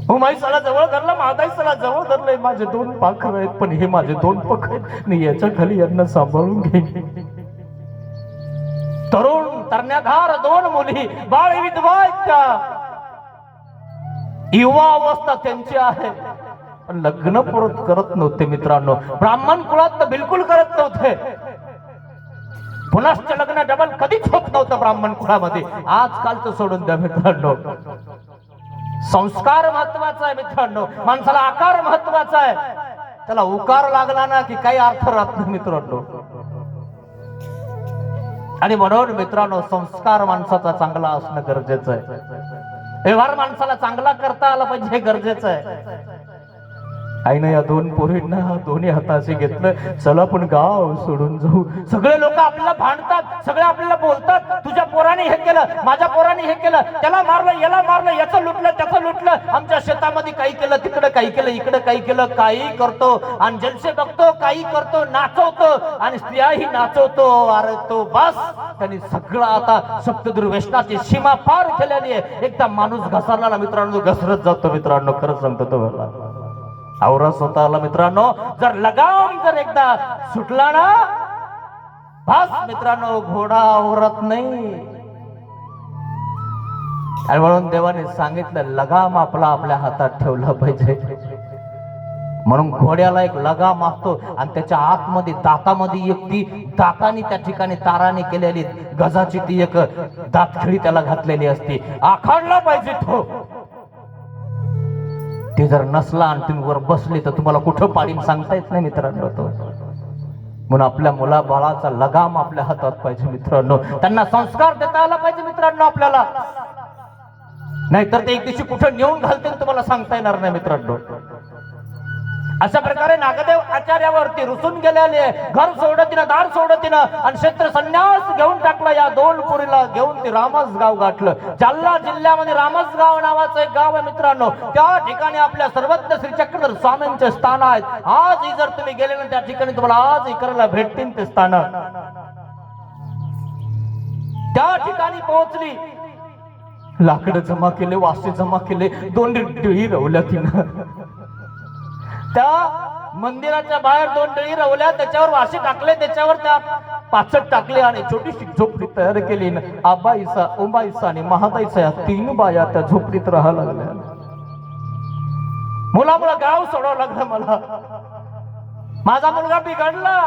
उमाईसाला जवळ धरलं, मादाईसाला जवळ धरलंय. माझे 2 पाखर आहेत पण हे माझे 2 पख आहेत, मी याच्या खाली यांना सांभाळून घेईन. तरुण तरण्याधार 2 मुली, बाळ विधवा आहेत त्या. युवा अवस्था त्यांची आहे पण लग्न परत करत नव्हते मित्रांनो. ब्राह्मण कुळात तर बिलकुल करत नव्हते. पुनश्च लग्न डबल कधीच होत नव्हतं ब्राह्मण कुळामध्ये. आजकालचं सोडून द्या मित्रांनो. संस्कार महत्वाचा आहे मित्रांनो. माणसाला आकार महत्वाचा आहे. त्याला उकार लागला ना की काही अर्थ राहत नाही मित्रांनो. आणि म्हणून मित्रांनो संस्कार माणसाचा चांगला असणं गरजेचं आहे. व्यवहार माणसाला चांगला करता आला पाहिजे हे गरजेचं आहे. आईनं या 2 पोरींना दोन्ही हाताशी घेतलं. चला पण गाव सोडून जाऊ. सगळे लोक आपल्याला भांडतात, सगळे आपल्याला बोलतात, तुझ्या पोराने हे केलं, माझ्या पोराने हे केलं, त्याला मारलं, याला मारलं, याचं लुटलं, त्याचं लुटलं, आमच्या शेतामध्ये काही केलं, तिकडे काही केलं, इकडे काही केलं. काही करतो आणि जलसे बघतो, काही करतो, नाचवतो आणि स्त्रियाही नाचवतो. अरे तो बस त्यांनी सगळं आता सप्तदुर्व्यसनाची सीमा पार केलेली आहे. एकदा माणूस घसरला मित्रांनो घसरत जातो मित्रांनो. खरंच सांगतो तो मला आवरा स्वतःला मित्रांनो. जर लगाम जर एकदा सुटला ना बस मित्रांनो घोडा आवरत नाही. आणि म्हणून देवाने सांगितलं लगाम आपला आपल्या हातात ठेवला पाहिजे. म्हणून घोड्याला एक लगाम असतो आणि त्याच्या आतमध्ये दातामध्ये एक ती दाताने त्या ठिकाणी ताराने केलेली गजाची ती एक दातखिळी त्याला घातलेली असते. आखाडला पाहिजे तो. ते जर नसला आणि तुम्ही वर बसले तर तुम्हाला कुठं पाडीन सांगता येत नाही मित्रांनो. तो म्हणून आपल्या मुला बाळाचा लगाम आपल्या हातात पाहिजे मित्रांनो. त्यांना संस्कार देता आला पाहिजे मित्रांनो आपल्याला. नाहीतर ते एक दिवशी कुठं नेऊन घालतील तुम्हाला सांगता येणार नाही मित्रांनो. अशा प्रकारे नागदेव आचार्यावरती रुसून गेलेले, घर सोडतीनं दार सोडतीनं आणि क्षेत्र संन्यास घेऊन टाकला. या 2 पोरीला घेऊन ते रामसगाव गाठलं. जालना जिल्ह्यामध्ये रामसगाव नावाचं एक गाव आहे मित्रांनो. त्या ठिकाणी आपल्या सर्वज्ञ श्री चक्रधर स्वामींचे स्थान आहेत. आजही जर तुम्ही गेले ना त्या ठिकाणी तुम्हाला आजही करायला भेटतील ते स्थान. त्या ठिकाणी पोहोचली, लाकडं जमा केले, वासे जमा केले, 2 डळी रवल्या तिनं. त्या मंदिराच्या बाहेर 2 डळी रवल्या, त्याच्यावर वासे टाकले, त्याच्यावर त्या पाचट टाकले आणि छोटीशी झोपडी तयार केली. आबाईसा, उमाईसा आणि महादाईसा या 3 बाया त्या झोपडीत राहायला लागल्या. मुलामुळं गाव सोडावं लागलं मला. माझा मुलगा बिघडला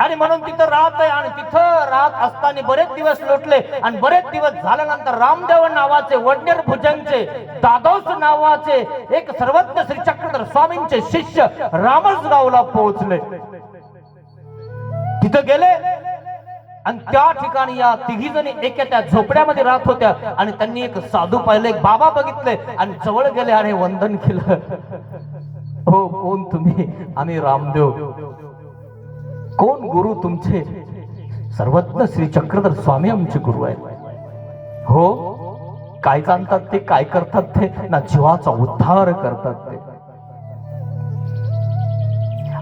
आणि म्हणून तिथं राहत आहे. आणि तिथं राहत असताना बरेच दिवस लोटले आणि बरेच दिवस झाल्यानंतर रामदेव नावाचे वडनेर भुजंगचे दादोस नावाचे एक सर्वज्ञ श्री चक्रधर स्वामींचे शिष्य रामसगावला पोहोचले. तिथं गेले आणि त्या ठिकाणी या 3 जणी एका त्या झोपड्यामध्ये राहत होत्या. आणि त्यांनी एक साधू पाहिले, एक बाबा बघितले आणि जवळ गेले आणि वंदन केलं. हो कोण तुम्ही? आम्ही रामदेव. कोण गुरु तुमचे? सर्वज्ञ श्री चक्रधर स्वामी आमचे गुरु आहेत. हो काय जाणतात ते, काय करतात ते? ना जीवाचा उद्धार करतात ते.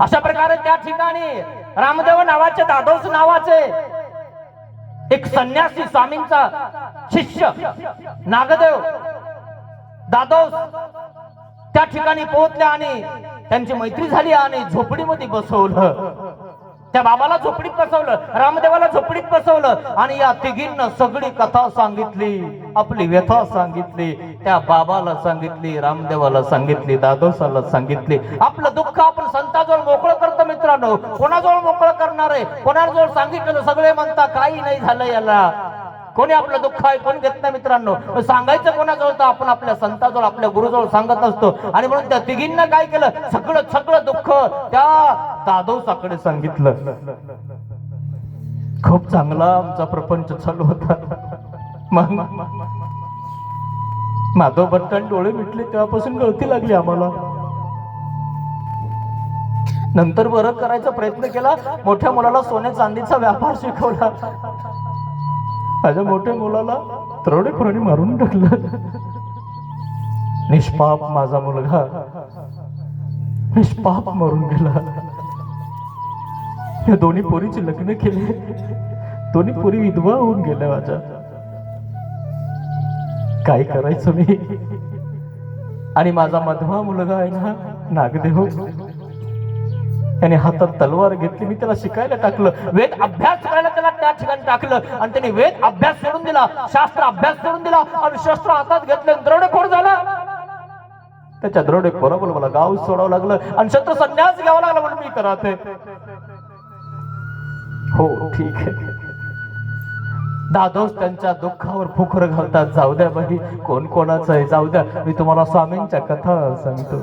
अशा प्रकारे त्या ठिकाणी रामदेव नावाचे दादोस नावाचे एक संन्यासी स्वामींचा शिष्य नागदेव दादोस त्या ठिकाणी पोहोचले आणि त्यांची मैत्री झाली आणि झोपडीमध्ये बसवलं. त्या बाबाला झोपडीत बसवलं, रामदेवाला झोपडीत बसवलं आणि या 3घींना सगळी कथा सांगितली, आपली व्यथा सांगितली. त्या बाबाला सांगितली, रामदेवाला सांगितली, दादोसाला सांगितली. आपलं दुःख आपण संताजवळ मोकळं करतो मित्रांनो. कोणाजवळ मोकळं करणार आहे? कोणाजवळ सांगितलं सगळे म्हणता काही नाही झालं याला, कोणी आपलं दुःख आहे कोण घेत नाही मित्रांनो. सांगायचं कोणाजवळ तर आपण आपल्या संताजवळ आपल्या गुरुजवळ सांगत असतो. आणि म्हणून त्या तिघींना काय केलं, सगळं दुःख त्या दादोसाकडे सांगितलं. खूप चांगला आमचा प्रपंच चालू होता. माधव भट्टांनी डोळे मिटले तेव्हापासून गळती लागली आम्हाला. नंतर बरं करायचा प्रयत्न केला. मोठ्या मुलाला सोन्या चांदीचा व्यापार शिकवला. माझ्या मोठ्या मुलाला तरोडेखोरांनी मारून टाकलं. निष्पाप माझा मुलगा निष्पाप मरून गेला. या दोन्ही पोरीची लग्न केले, दोन्ही पोरी विधवा होऊन गेल्या. माझ्या काय करायचं मी. आणि माझा मधवा मुलगा आहे ना नागदेव, त्याने हातात तलवार घेतली. मी त्याला शिकायला टाकलं, वेद अभ्यास करायला त्याला त्या ठिकाणी टाकलं. आणि त्याने वेद अभ्यास सोडून दिला, शास्त्र अभ्यास सोडून दिला आणि शस्त्र हातात घेतले. दरोडेखोर झाला. त्याच्या दरोडेखोराबरोबर मला गाव सोडावं लागलं आणि शस्त्र संन्यास घ्यावा लागला. म्हणून मी इथं राहते. हो ठीक आहे. दादोस त्यांच्या दुःखावर फुकर घालतात. जाऊ द्या बाई, कोण कोणाचं आहे जाऊ द्या. मी तुम्हाला स्वामींच्या कथा सांगतो.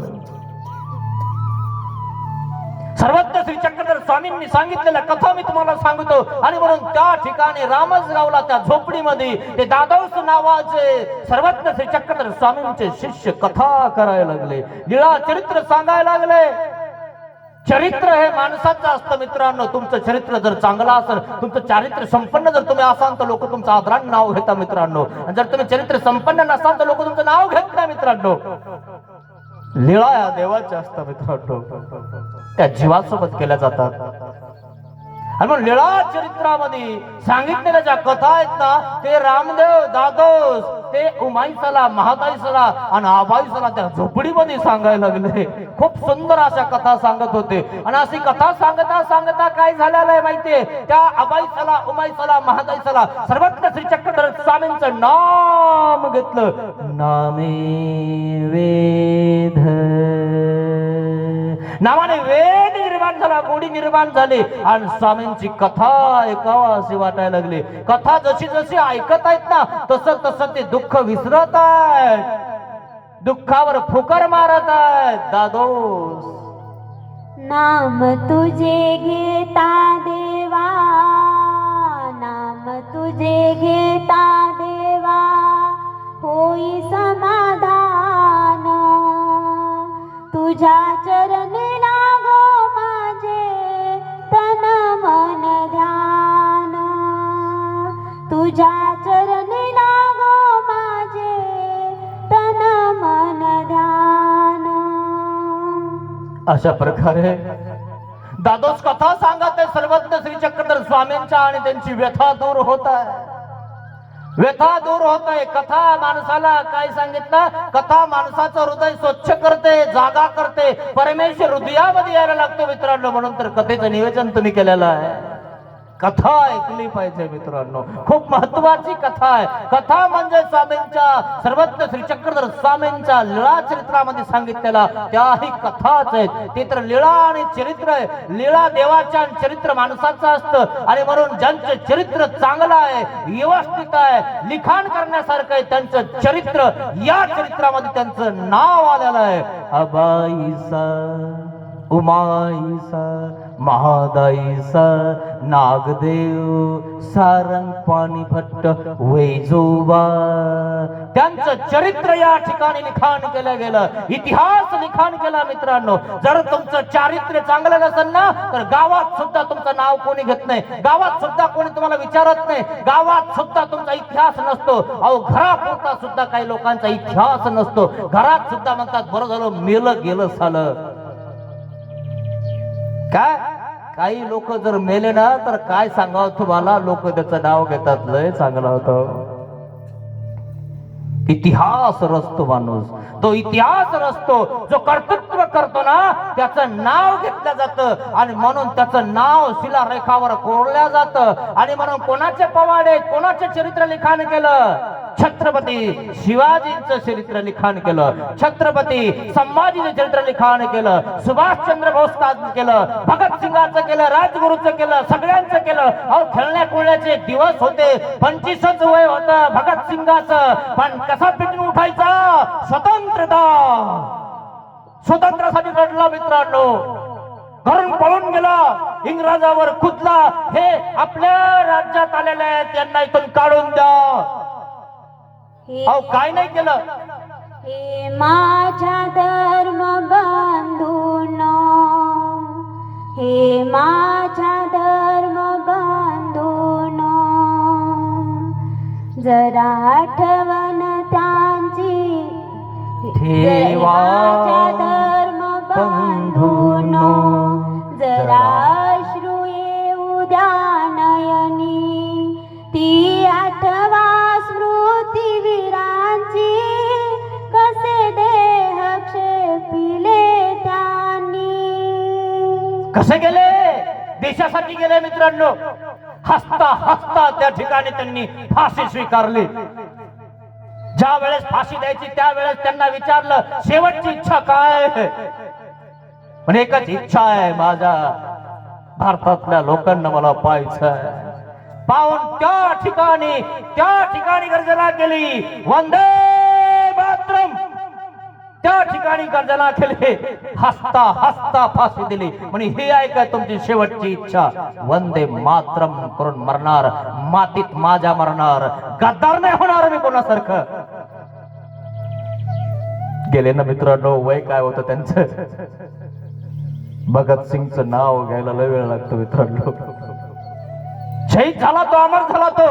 सर्वज्ञ श्री चक्रधर स्वामींनी सांगितलेल्या कथा मी तुम्हाला सांगतो. आणि म्हणून त्या ठिकाणी रामसगावला त्या झोपडीमध्ये ते दादोस नावाचे सर्वज्ञ श्री चक्रधर स्वामींचे शिष्य कथा करायला लागले, लीळा चरित्र सांगायला लागले. चरित्र हे माणसाचं असतं मित्रांनो. तुमचं चरित्र जर चांगलं असेल, तुमचं चारित्र्य संपन्न जर तुम्ही असाल तर लोक तुमचं आदराने नाव घेता मित्रांनो. आणि जर तुम्ही चरित्र संपन्न नसाल तर लोक तुमचं नाव घेत नाही मित्रांनो. लीळा या देवाच्या असतात मित्रांनो, त्या जीवासोबत केल्या जातात. आणि म्हणून लीळा चरित्रामध्ये सांगितलेल्या ज्या कथा आहेत ना, ते रामदेव दादोस ते उमाईसाला महादाईसाला आणि आबाईसाला त्या झोपडीमध्ये सांगायला लागले. खूप सुंदर अशा कथा सांगत होते. आणि अशी कथा सांगता सांगता काय झालेलं आहे माहितीये, त्या आबाईसाला उमाईसाला महादाईसाला सर्वज्ञ श्री चक्रधर स्वामींचं नाम घेतलं. नामे वेद, नावाने वेद निर्माण झाला, गोडी निर्माण झाली. आणि स्वामींची कथा ऐकावा अशी वाटायला लागली. कथा जशी जशी ऐकत आहेत ना तसं तसं ते दुःख विसरत आहेत, दुःखावर फुकर मारत आहेत. दादोस नाम तुझे घेता देवा, नाम तुझे घेता देवा, होई समाधान. तुझ्या चरणी लागो माझे तन मन ध्यान. तुझ्या चरणी लागो माझे तन मन ध्यान. अशा प्रकारे दादोस कथा सांगत आहे सर्वज्ञ श्री चक्रधर स्वामींच्या. आणि त्यांची व्यथा दूर होत आहे, व्यथा दूर होत आहे. कथा माणसाला काय सांगितलं, कथा माणसाचं हृदय स्वच्छ करते, जागा करते, परमेश्वर हृदयामध्ये यायला लागतो मित्रांनो. म्हणून तर कथेचं नियोजन तुम्ही केलेलं आहे. कथा ऐकली पाहिजे मित्रांनो, खूप महत्वाची कथा आहे. कथा म्हणजे स्वामींच्या सर्वज्ञ श्री चक्रधर स्वामींच्या लीळा चरित्रामध्ये सांगितलेला त्याही कथाच आहेत. ते तर लीळा आणि चरित्र आहे. लीळा देवाच्या आणि चरित्र माणसाचं असतं. आणि म्हणून ज्यांचं चरित्र चांगलं आहे, व्यवस्थित आहे, लिखाण करण्यासारखं आहे, त्यांचं चरित्र या चरित्रामध्ये त्यांचं नाव आलेलं आहे. अबाईसा, उमाईसा, महादाईसा, नागदेव, सारंग पाणी भट्ट, वैजोबा, त्यांचं चरित्र या ठिकाणी लिखाण केलं गेलं, इतिहास लिखाण केला मित्रांनो. जर तुमचं चारित्र्य चांगलं नसेल ना तर गावात सुद्धा तुमचं नाव कोणी घेत नाही, गावात सुद्धा कोणी तुम्हाला विचारत नाही, गावात सुद्धा तुमचा इतिहास नसतो. अहो घरापुरता सुद्धा काही लोकांचा इतिहास नसतो. घरात सुद्धा म्हणतात बरं झालं मेलं गेलं झालं. काय काही लोक जर मेले ना तर काय सांगावं तुम्हाला, लोक त्याचं नाव घेतात लय चांगलं होतं. इतिहास रचतो माणूस, तो इतिहास रचतो जो कर्तृत्व करतो ना, त्याचं नाव घेतलं जातं आणि म्हणून त्याचं नाव शिलारेखावर कोरल्या जातं. आणि म्हणून कोणाचे पवाडे, कोणाचे चरित्र लिखाण केलं? छत्रपती शिवाजींचं चरित्र लिखाण केलं, छत्रपती संभाजीचं चरित्र लिखाण केलं, सुभाषचंद्र बोसांचं केलं, भगतसिंगाचं केलं, राजगुरूचं केलं, सगळ्यांचं केलं. अहो खेळण्या कोळण्याचे दिवस होते, 25च वय होतं भगतसिंगाचं, पण कसा पिटून उठायचा? स्वातंत्र्यासाठी लढला मित्रांनो, घरून पळून गेला, इंग्रजावर खुदला. हे आपल्या राज्यात आलेले आहेत, त्यांना इथून काढून द्या. अहो काय नाही केलं? हे माझ्या धर्म बंधूनो, हे माझ्या धर्म बंधूनो, जरा आठवण त्यांची ठेवा धर्म बंधूनो, जरा अश्रू येऊ द्या नयनी, ती आठवा स्मृती वीरांची, कसे देह क्षेपिले त्यांनी. कसे गेले? देशासाठी गेले मित्रांनो. हसता हसता त्या ठिकाणी त्यांनी फाशी स्वीकारली. ज्या वेळेस फाशी द्यायची त्यावेळेस त्यांना विचारलं, शेवटची इच्छा काय? पण एकच इच्छा आहे, माझ्या भारतातल्या लोकांना मला पाहायचं. पाहून त्या ठिकाणी गर्जना केली, वंदे मातरम. त्या ठिकाणी गर्जना केली, हसता हसता फाशी दिली. म्हणे हे आहे का तुमची शेवटची इच्छा? वंदे मातरम करून मरणार, मातीत माझ्या मरणार, गद्दार नाही होणार मी कोणासारखं. गेले ना मित्रांनो. वय काय होतं त्यांचं? भगतसिंगचं नाव घ्यायला लय वेळ लागतो मित्रांनो. शहीद झाला तो, अमर झाला तो,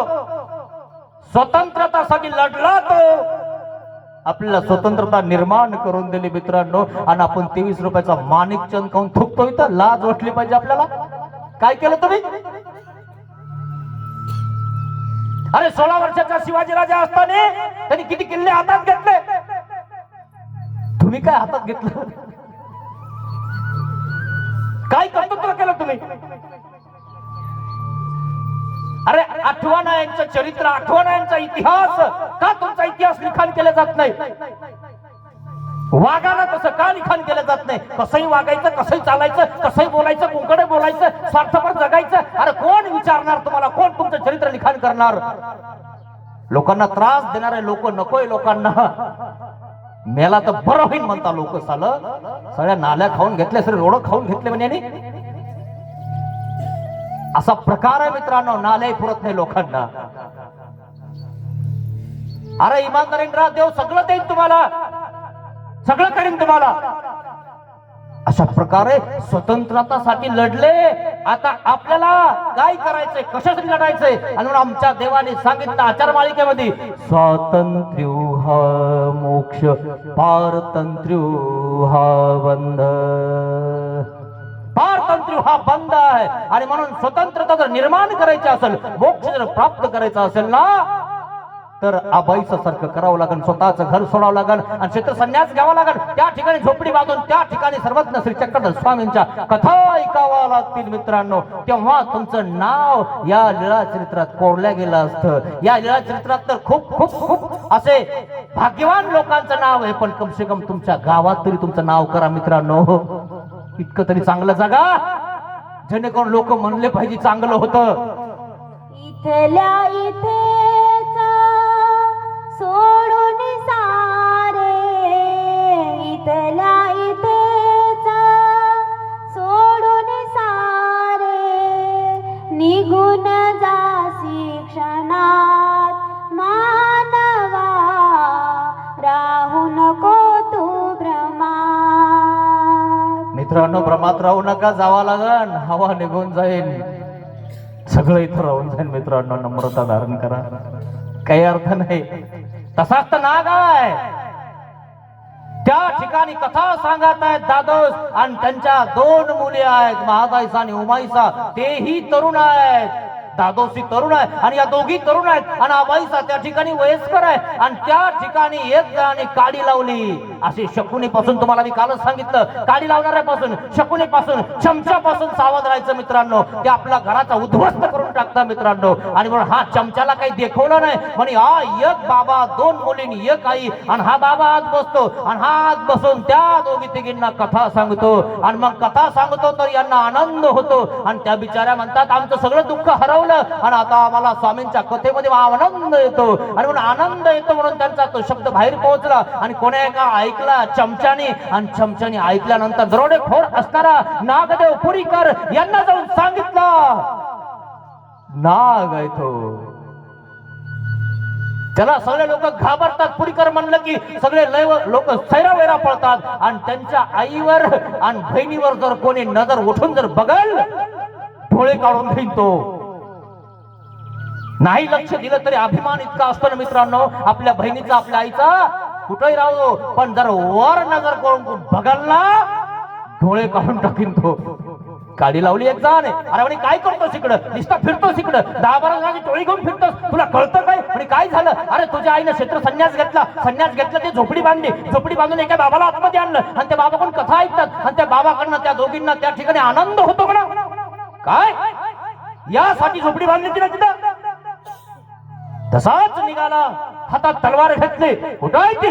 स्वतंत्रतासाठी लढला तो, आपल्याला स्वतंत्रता निर्माण करून दिली मित्रांनो. आणि आपण 23 रुपयाचा माणिकचंद खाऊन थुकतो इथं. लाज वाटली पाहिजे आपल्याला. काय केलं तुम्ही? अरे 16 वर्षाचा शिवाजीराजा असताना त्यांनी किती किल्ले हातात घेतले? तुम्ही काय हातात घेतलं? काय कर्तृत्व केलं तुम्ही? अरे आठवणा यांचं चरित्र, आठवणा यांचा इतिहास, का तुमचा इतिहास लिखाण केलं जात नाही? वागायला तसं का लिखाण केलं जात नाही? कसंही वागायचं, कसंही चालायचं, कसंही बोलायचं, कोणकडे बोलायचं, स्वार्थपर जगायचं. अरे कोण विचारणार तुम्हाला? कोण तुमचं चरित्र लिखाण करणार? लोकांना त्रास देणारे लोक नकोय लोकांना. मेला तर बरं होईल म्हणता लोक. सगळ्या नाल्या खाऊन घेतल्या, सगळे रोड खाऊन घेतले म्हणजे असा प्रकार आहे मित्रांनो. नाल्याही पुरत नाही लोकांना. अरे इमानदारीने राहा, देव सगळं देईन तुम्हाला, सगळं करीन तुम्हाला. अशा प्रकारे स्वतंत्रतासाठी लढले. आता आपल्याला काय करायचंय, कशासाठी लढायचंय? आणि म्हणून आमच्या देवाने सांगितलं आचार मालिकेमध्ये, स्वातंत्र्य हा मोक्ष, पारतंत्र्य हा बंध. पारतंत्र्य हा बंद आहे. आणि म्हणून स्वतंत्रता जर निर्माण करायची असेल, मोक्ष जर प्राप्त करायचा असेल ना, तर आबाईचं सारखं करावं लागेल, स्वतःचं घर सोडावं लागेल आणि क्षेत्र संन्यास घ्यावा लागेल. त्या ठिकाणी झोपडी बांधून त्या ठिकाणी सर्वज्ञ श्री चक्रधर स्वामींच्या कथा ऐकावा लागतील मित्रांनो. तेव्हा तुमचं नाव या लीळा चरित्रात कोरल्या गेलं असतं. या लीळा चरित्रात तर खूप खूप खूप असे भाग्यवान लोकांचं नाव आहे, पण कम से कम तुमच्या गावात तरी तुमचं नाव करा मित्रांनो. इतकं तरी चांगलं जगा, जेणेकरून लोक म्हणले पाहिजे चांगलं होतं. इथल्या इथेच सोडून सारे, इथल्या इथेच सोडून सारे, निघून जासी क्षणात मानवा, राहू नको तू भ्रमात. मित्रांनो भ्रमात राहू नका, जावा लागन, हवा निघून जाईल, सगळं इथं राहून जाईल मित्रांनो. नम्रता धारण करा, काही अर्थ नाही. तसाच तर नाग आहे. त्या ठिकाणी कथा सांगत आहेत दादोस, आणि त्यांच्या 2 मुली आहेत, महादाईसा आणि उमाईसा. तेही तरुण आहेत. दादोशी तरुण आहे आणि या दोघी तरुण आहेत आणि आबाईसा त्या ठिकाणी वयस्कर आहे आणि त्या ठिकाणी एक जणाने काडी लावली. अशी शकुनीपासून तुम्हाला मी कालच सांगितलं, काडी लावणाऱ्यापासून, शकुनीपासून, चमच्यापासून सावध राहायचं मित्रांनो. ते आपला घराचा उद्ध्वस्त करून टाकता मित्रांनो. आणि म्हणून हा चमच्याला काही देखवलं नाही म्हणे हा एक बाबा, दोन मुलींनी, एक आई, आणि हा बाबा आत बसतो आणि हा आत बसून त्या दोघी तिघींना कथा सांगतो आणि मग कथा सांगतो तर यांना आनंद होतो आणि त्या बिचाऱ्या म्हणतात आमचं सगळं दुःख हरवलं आणि आता आम्हाला स्वामींच्या कथेमध्ये आनंद येतो. आणि म्हणून आनंद येतो म्हणून त्यांचा तो शब्द बाहेर पोहोचला आणि कोण्या एका ऐकला चमच्याने आणि चमच्याने ऐकल्यानंतर दरोडेखोर असणारा नागदेव पुरीकर यांना जाऊन सांगितलं नाग आहे तो. त्याला सगळे लोक घाबरतात. पुरीकर म्हणलं की सगळे लोक सैरावैरा पळतात आणि त्यांच्या आईवर आणि बहिणीवर जर कोणी नजर उठून जर बघल डोळे काढून घेईन तो. नाही लक्ष दिलं तरी अभिमान इतका असतो ना मित्रांनो आपल्या बहिणीचा, आपल्या आईचा, कुठेही राहू, पण जर वर नजर करून बघाल ना डोळे काढून टाकीन तो. काडी लावली एक जण, अरे म्हणे काय करतोस इकडं, नुसता फिरतोस इकडं, 10-12 जणांची टोळी घेऊन फिरतोस, तुला कळतं काय? म्हणे काय झालं? अरे तुझ्या आईने क्षेत्र संन्यास घेतला, ते झोपडी बांधून एका बाबाला आतमध्ये आणलं आणि त्या बाबाकडून कथा ऐकतात आणि त्या बाबाकडनं त्या दोघींना त्या ठिकाणी आनंद होतो म्हणा. काय यासाठी झोपडी बांधली तिला तिथं? तसाच निघाला, हातात तलवार घेतली. कुठं आहे ती?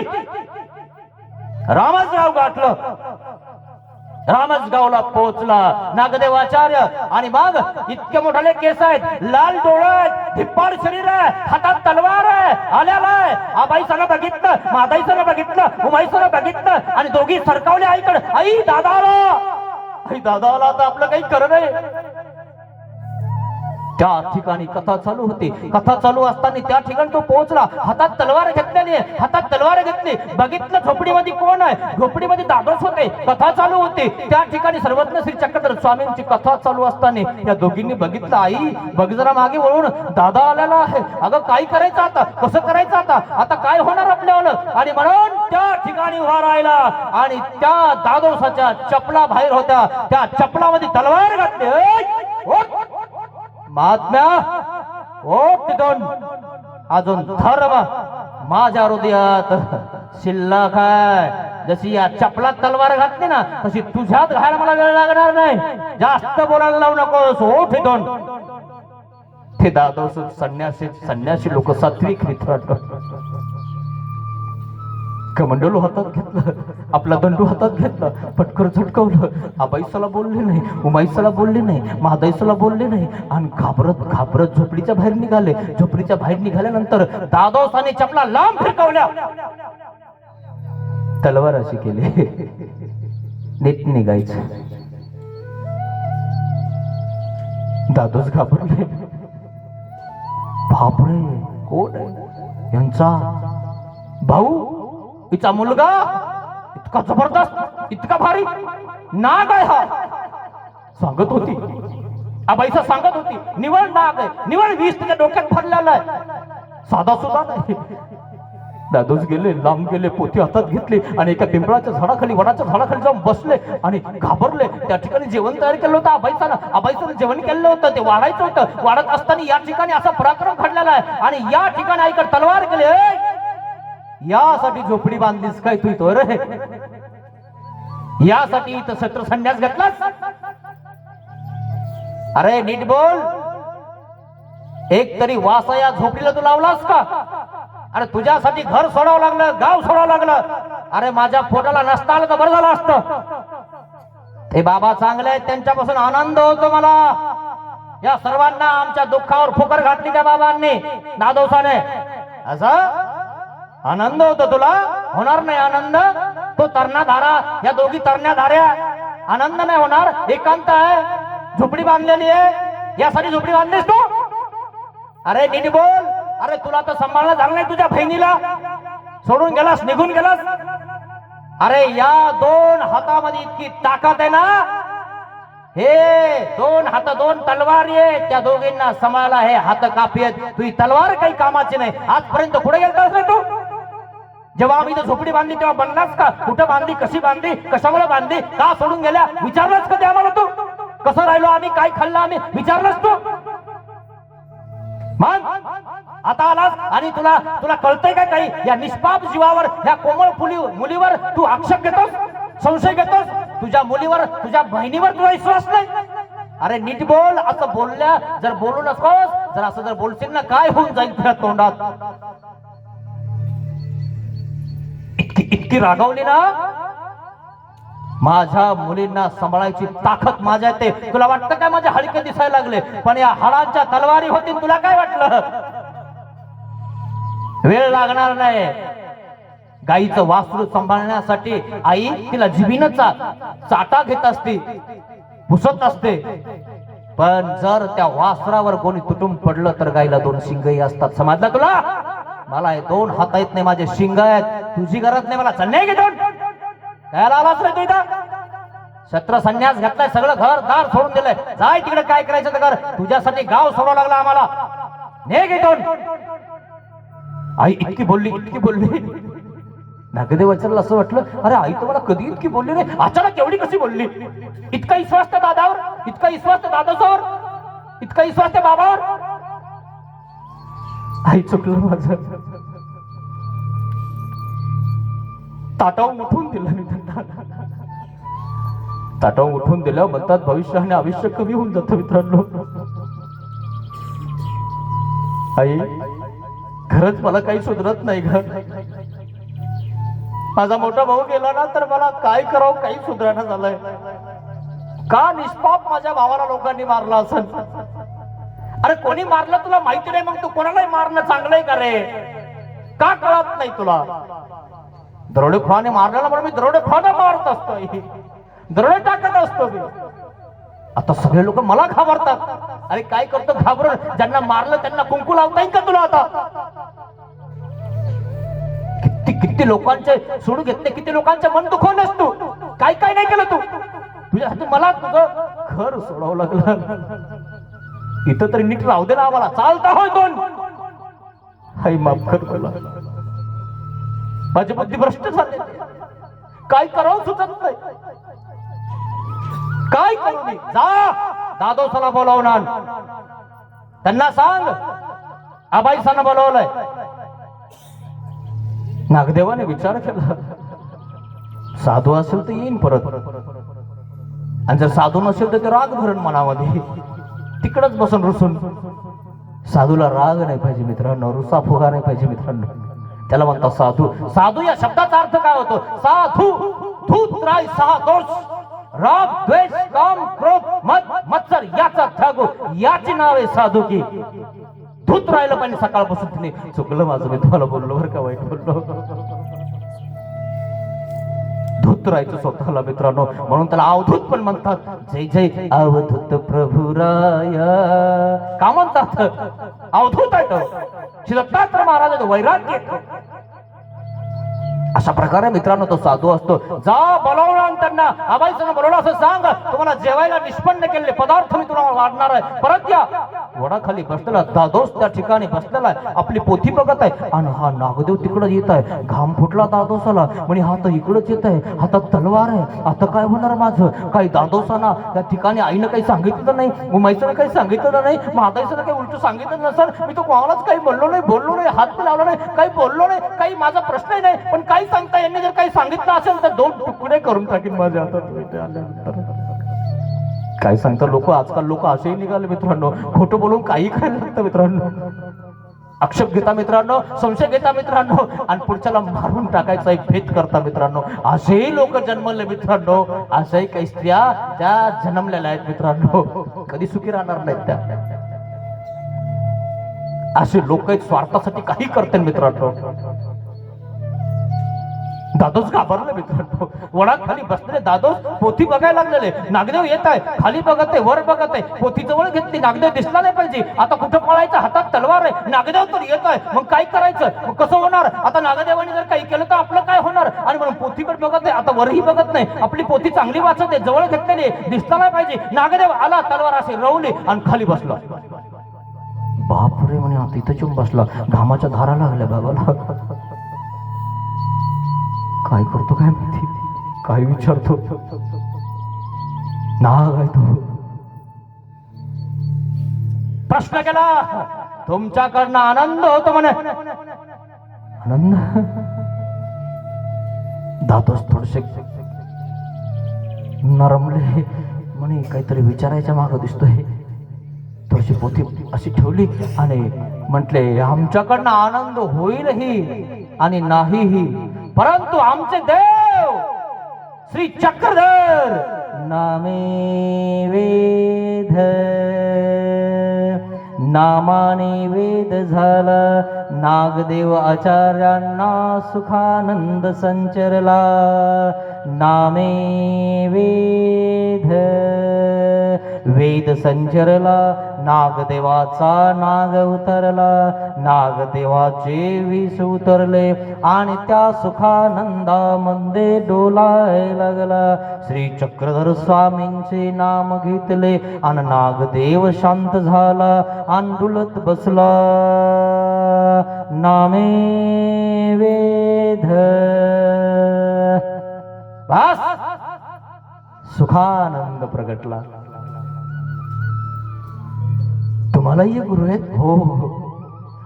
रामसगाव गाठलं. रामसगावला पोहोचला नागदेव आचार्य आणि मग इतके मोठाले केस आहेत, लाल डोळे आहेत, धिप्पाड शरीर आहे, हातात तलवार आहे, आल्याला आहे. आबाईसाला बघितलं, मादाईसाला बघितलं, उमाईसाला बघितलं आणि दोघी सरकावले आईकडे. आई दादाला तर आपलं काही खरं नाही. त्या ठिकाणी कथा चालू होती. कथा चालू असताना त्या ठिकाणी तो पोहोचला. हातात तलवार घेतलेली आहे, हातात तलवार घेतली. बघितलं झोपडीमध्ये कोण आहे? झोपडीमध्ये दादोस होते. कथा चालू होती. त्या ठिकाणी सर्वज्ञ श्री चक्रधर स्वामींची कथा चालू असताना या दोघींनी बघितलं, आई बघ जरा मागे वळून, दादा आलेला आहे. अगं काय करायचं आता, कसं करायचं आता काय होणार आपल्याला? आणि म्हणून त्या ठिकाणी उभा राहिला आणि त्या दादोसाच्या चपला बाहेर होत्या, त्या चपलामध्ये तलवार घातली. महात्म्या तिथून अजून धर्म माझ्या हृदयात शिल्लक आहे. जशी या चपलात तलवार घातली ना तशी तुझ्यात घायला मला वेळ लागणार नाही. जास्त बोलायला लावू नकोस. हो तिथून ते दादोस संन्यासी लोक सात्विक मित्र कमंडलू हातात घेतलं, आपला दंडू हातात घेतला, पटकर झटकवलं. आबाईसाला बोलले नाही, उमाईसाला बोलले नाही, महादाईसाला बोलले नाही आणि घाबरत झोपडीच्या बाहेर निघाले. झोपडीच्या बाहेर निघाल्यानंतर दादोसाने चपला लांब फिरकवल्या, तलवार अशी केली, नीट निघायचं. दादोस घाबरले. बापरे, कोण आहे? यांचा भाऊ, हिचा मुलगा, इतका जबरदस्त, इतका भारी नाग आहे हा. सांगत होती आबाईसा, सांगत होती निवळ नाग आहे, निवळ वीस त्याच्या डोक्यात भरलेला आहे, साधा सुद्धा नाही. दादोस गेले, लांब गेले, पोथी हातात घेतली आणि एका पिंपळाच्या झाडाखाली, वडाच्या झाडाखाली जाऊन बसले आणि घाबरले. त्या ठिकाणी जेवण तयार केलं होतं आबाईसानं जेवण केलं होतं, ते वाढायचं होतं. वाढत असताना या ठिकाणी असा पराक्रम घडलेला आहे आणि या ठिकाणी आईकडे तलवार केली. यासाठी झोपडी बांधलीस काय तू तो रे? यासाठी इथं क्षेत्र संन्यास घेतलास? अरे नीट बोल. एक तरी वासा या झोपडीला तू लावलास का? अरे तुझ्यासाठी घर सोडावं लागलं, गाव सोडावं लागलं. अरे माझ्या पोटाला नसता आलं तर बरं झालं असतं. ते बाबा चांगले आहेत, त्यांच्यापासून आनंद होतो मला. या सर्वांना आमच्या दुःखावर फुकर घातली त्या बाबांनी, दादोसाने. असं आनंद होतो तुला? होणार नाही आनंद. तो तरणा धारा, या दोघी तरण्या धाऱ्या, आनंद नाही होणार. एकांत आहे, झोपडी बांधलेली आहे, यासाठी झोपडी बांधलीस तू? अरे नीट बोल. अरे तुला तर सांभाळणं झालं नाही, तुझ्या बहिणीला सोडून गेलास, निघून गेलास. अरे या दोन हातामध्ये इतकी ताकद आहे ना, हे दोन हात, दोन तलवार आहे, त्या दोघींना सांभाळला. हे हात कापी आहेत, तुझी तलवार काही कामाची नाही. आजपर्यंत कुठे गेलतास रे तू? जेव्हा आम्ही इथं झोपडी बांधली तेव्हा बनलास का? कुठं बांधली, कशी बांधली, कशामुळे बांधली, का सोडून गेल्या विचारलंस का ते आम्हाला? तू कसं राहिलो आम्ही, काय खाल्लं आम्ही विचारलंस तू? मग आता आलास आणि तुला तुला कळतंय का काही? या निष्पाप जीवावर, या कोमळ मुलीवर तू आक्षेप घेतोस, संशय घेतोस? तुझ्या मुलीवर, तुझ्या बहिणीवर तुला विश्वास नाही? अरे नीट बोल. असं बोलल्या जर बोलू नकोस, जर असं जर बोलशील ना, काय होऊन जाईल तुझ्या तोंडात? इतकी रागावली ना, माझ्या मुलींना सांभाळायची ताकद माझ्या येते. तुला वाटतं काय माझे हलके दिसायला लागले? पण या हाडांच्या तलवारी होती. तुला काय वाटलं? वेळ लागणार नाही. गाईचं वासरू सांभाळण्यासाठी आई तिला जिभीनं चाटा घेत असते, पुसत असते. पण जर त्या वासरावर कोणी तुटून पडलं तर गाईला 2 शिंगही असतात. समजलं तुला? मला हे 2 हात आहेत नाही, माझे शिंग आहेत. तुझी गरज नाही मला. चल घेऊन काय आलास रे तू इथं? शस्त्र संन्यास घातलाय, सगळं घर दार सोडून दिलंय. जाय तिकडे काय करायचं तर कर. तुझ्यासाठी गाव सोडावं लागला आम्हाला. ने घेऊन. आई इतकी बोलली. नागदेवाचार्याला असं वाटलं, अरे आई तर मला कधी इतकी बोलली नाही, अचानक एवढी कशी बोलली? इतका विश्वास त्या दादावर, इतका विश्वास त्या दादावर, इतका विश्वास त्या बाबावर. आई चुकलं माझं. ताटावून उठून दिलं मी त्यांना. ताटावून उठून दिलं. म्हणतात भविष्य आणि आयुष्य कमी होऊन जातं मित्रांनो. आई खरंच मला काही सुधरत नाही ग. माझा मोठा भाऊ गेला ना, तर मला काय करावं काही सुधारणा झालंय. का निष्पाप माझ्या भावाला लोकांनी मारला असेल? अरे कोणी मारलं तुला माहिती नाही, मग तू कोणालाही मारणं चांगलंय का रे? का कळत नाही तुला? दरोडेखोराने मारलेला म्हणून मी दरोडेखोराने मारत असतो, दरोडे टाकत असतो मी. आता सगळे लोक मला घाबरतात. अरे काय करतो घाबरून? ज्यांना मारलं त्यांना कुंकू लावता येईल का तुला? आता किती लोकांचे सोडून घेतले, किती लोकांचे मन दुखवलंस तू. काय नाही केलं तू. तुझ्यासाठी मला तुझं घर सोडावं लागलं. इथं तरी नीट राहू दे ना आम्हाला. चालता होय 2. आई माफ कर मला. माझी बुद्धी भ्रष्ट झाली. काय करावं सुचत नाही. काय करू मी? जा दादोसाला बोलावून आण. त्यांना सांग आबाईसानं बोलवलंय. नागदेवाने विचार केला, साधू असेल तर येईन परत, आणि जर साधू नसेल तर ते राग भरण मनामध्ये, तिकडच बसून रुसून. साधूला राग नाही पाहिजे मित्रांनो, रुसा फुगा नाही पाहिजे मित्रांनो. त्याला म्हणतात साधू. साधू या शब्दाचा अर्थ काय होतो? साधू धूत राय 6 दोष, राग द्वेष काम क्रोध मद मत्सर याचा त्यागो, याची नाव आहे साधू की. धूत राहिलं पाहिजे सकाळपासून. तिने चुकलं माझं, मी तुम्हाला बोललो बरं का, वाईट बोललो. धूत राहायचं स्वतःला मित्रांनो, म्हणून त्याला अवधूत पण म्हणतात. जय जय अवधूत प्रभुराय का म्हणतात? अवधूत आहे तो. श्री दत्तात्रय महाराज वैराग्य. अशा प्रकारे मित्रांनो तो साधू असतो. जा बोलावून त्यांना. आबाईचं बोलवलं असं सांग, तुम्हाला जेवायला निष्पन्न केलेले पदार्थ मी तुम्हाला वाढणार आहे, परत या. वडाखाली बसलेला दादोस त्या ठिकाणी बसलेला आहे, आपली पोथी बघत आहे. आणि हा नागदेव तिकडं येत आहे. घाम फुटला दादोसाला. म्हणजे हा तर इकडंच येत आहे, हातात तलवार आहे. आता काय होणार माझं? काही दादोसाना त्या ठिकाणी आईनं काही सांगितलं नाही, उमाईचं काही सांगितलं नाही, म्हाताईचं काही उलट सांगितलं नसेल. मी तो कोणालाच काही बोललो नाही, हात लावला नाही, काही बोललो नाही, काही माझा प्रश्नही नाही. पण काही सांगता, यांनी जर काही सांगितलं असेल तर 2 तुकडे करून टाकीन माझ्या हातात. काय सांगता लोक, आजकाल लोक असेही निघाले मित्रांनो. खोटं बोलून काही करायला लागतं मित्रांनो. आक्षेप घेता मित्रांनो, संशय घेता मित्रांनो, आणि पुढच्याला मारून टाकायचा एक भेद करता मित्रांनो. असेही लोक जन्मले मित्रांनो. असेही काही स्त्रिया त्या जन्मलेल्या आहेत मित्रांनो. कधी सुखी राहणार नाहीत त्या. असे लोक आहेत, स्वार्थासाठी काही करते मित्रांनो. दादोस घाबरले मित्रांनो. वडात खाली बसलेले दादोस पोथी बघायला लागलेले. नागदेव येत आहे, खाली बघत आहे, वर बघत आहे. पोथी जवळ घेतली, नागदेव दिसला नाही पाहिजे. आता कुठं पळायचं? हातात तलवार आहे, नागदेव तर येत आहे. मग काय करायचं? मग कसं होणार? आता नागदेवाने जर काही केलं तर आपलं काय होणार? आणि म्हणून पोथीकडे बघत आहे, आता वरही बघत नाही. आपली पोथी चांगली वाचत आहे, जवळ घेतलेली, दिसला नाही पाहिजे. नागदेव आला, तलवार अशी रवली आणि खाली बसला. बापरे म्हणे, आता इथं येऊन बसला. घामाच्या धारा लागल्या बाबाला. काय करतो काय माहिती, काय विचारतो. नाग आहे तो. प्रश्न केला, तुमच्याकडनं आनंद होतो म्हणे. आनंद? दातच थोडेसे नरमले म्हणे, काहीतरी विचारायच्या मागं दिसतोय. थोडीशी पोथी अशी ठेवली आणि म्हटले, आमच्याकडनं आनंद होईलही आणि नाहीही, परंतु आमचे देव श्री चक्रधर नामे वेद, नामाने वेद झाला. नागदेव आचार्यांना सुखानंद संचरला. नामे वेद, वेद संचरला. नागदेवाचा नाग उतरला. नागदेवाचे विष उतरले आणि त्या सुखानंदामध्ये डोलाय लागला. श्री चक्रधर स्वामींचे नाम घेतले आणि नागदेव शांत झाला आणि डुलत बसला. नामे वेद. बस सुखानंद प्रगटला. तुम्हालाही गुरु आहेत? हो.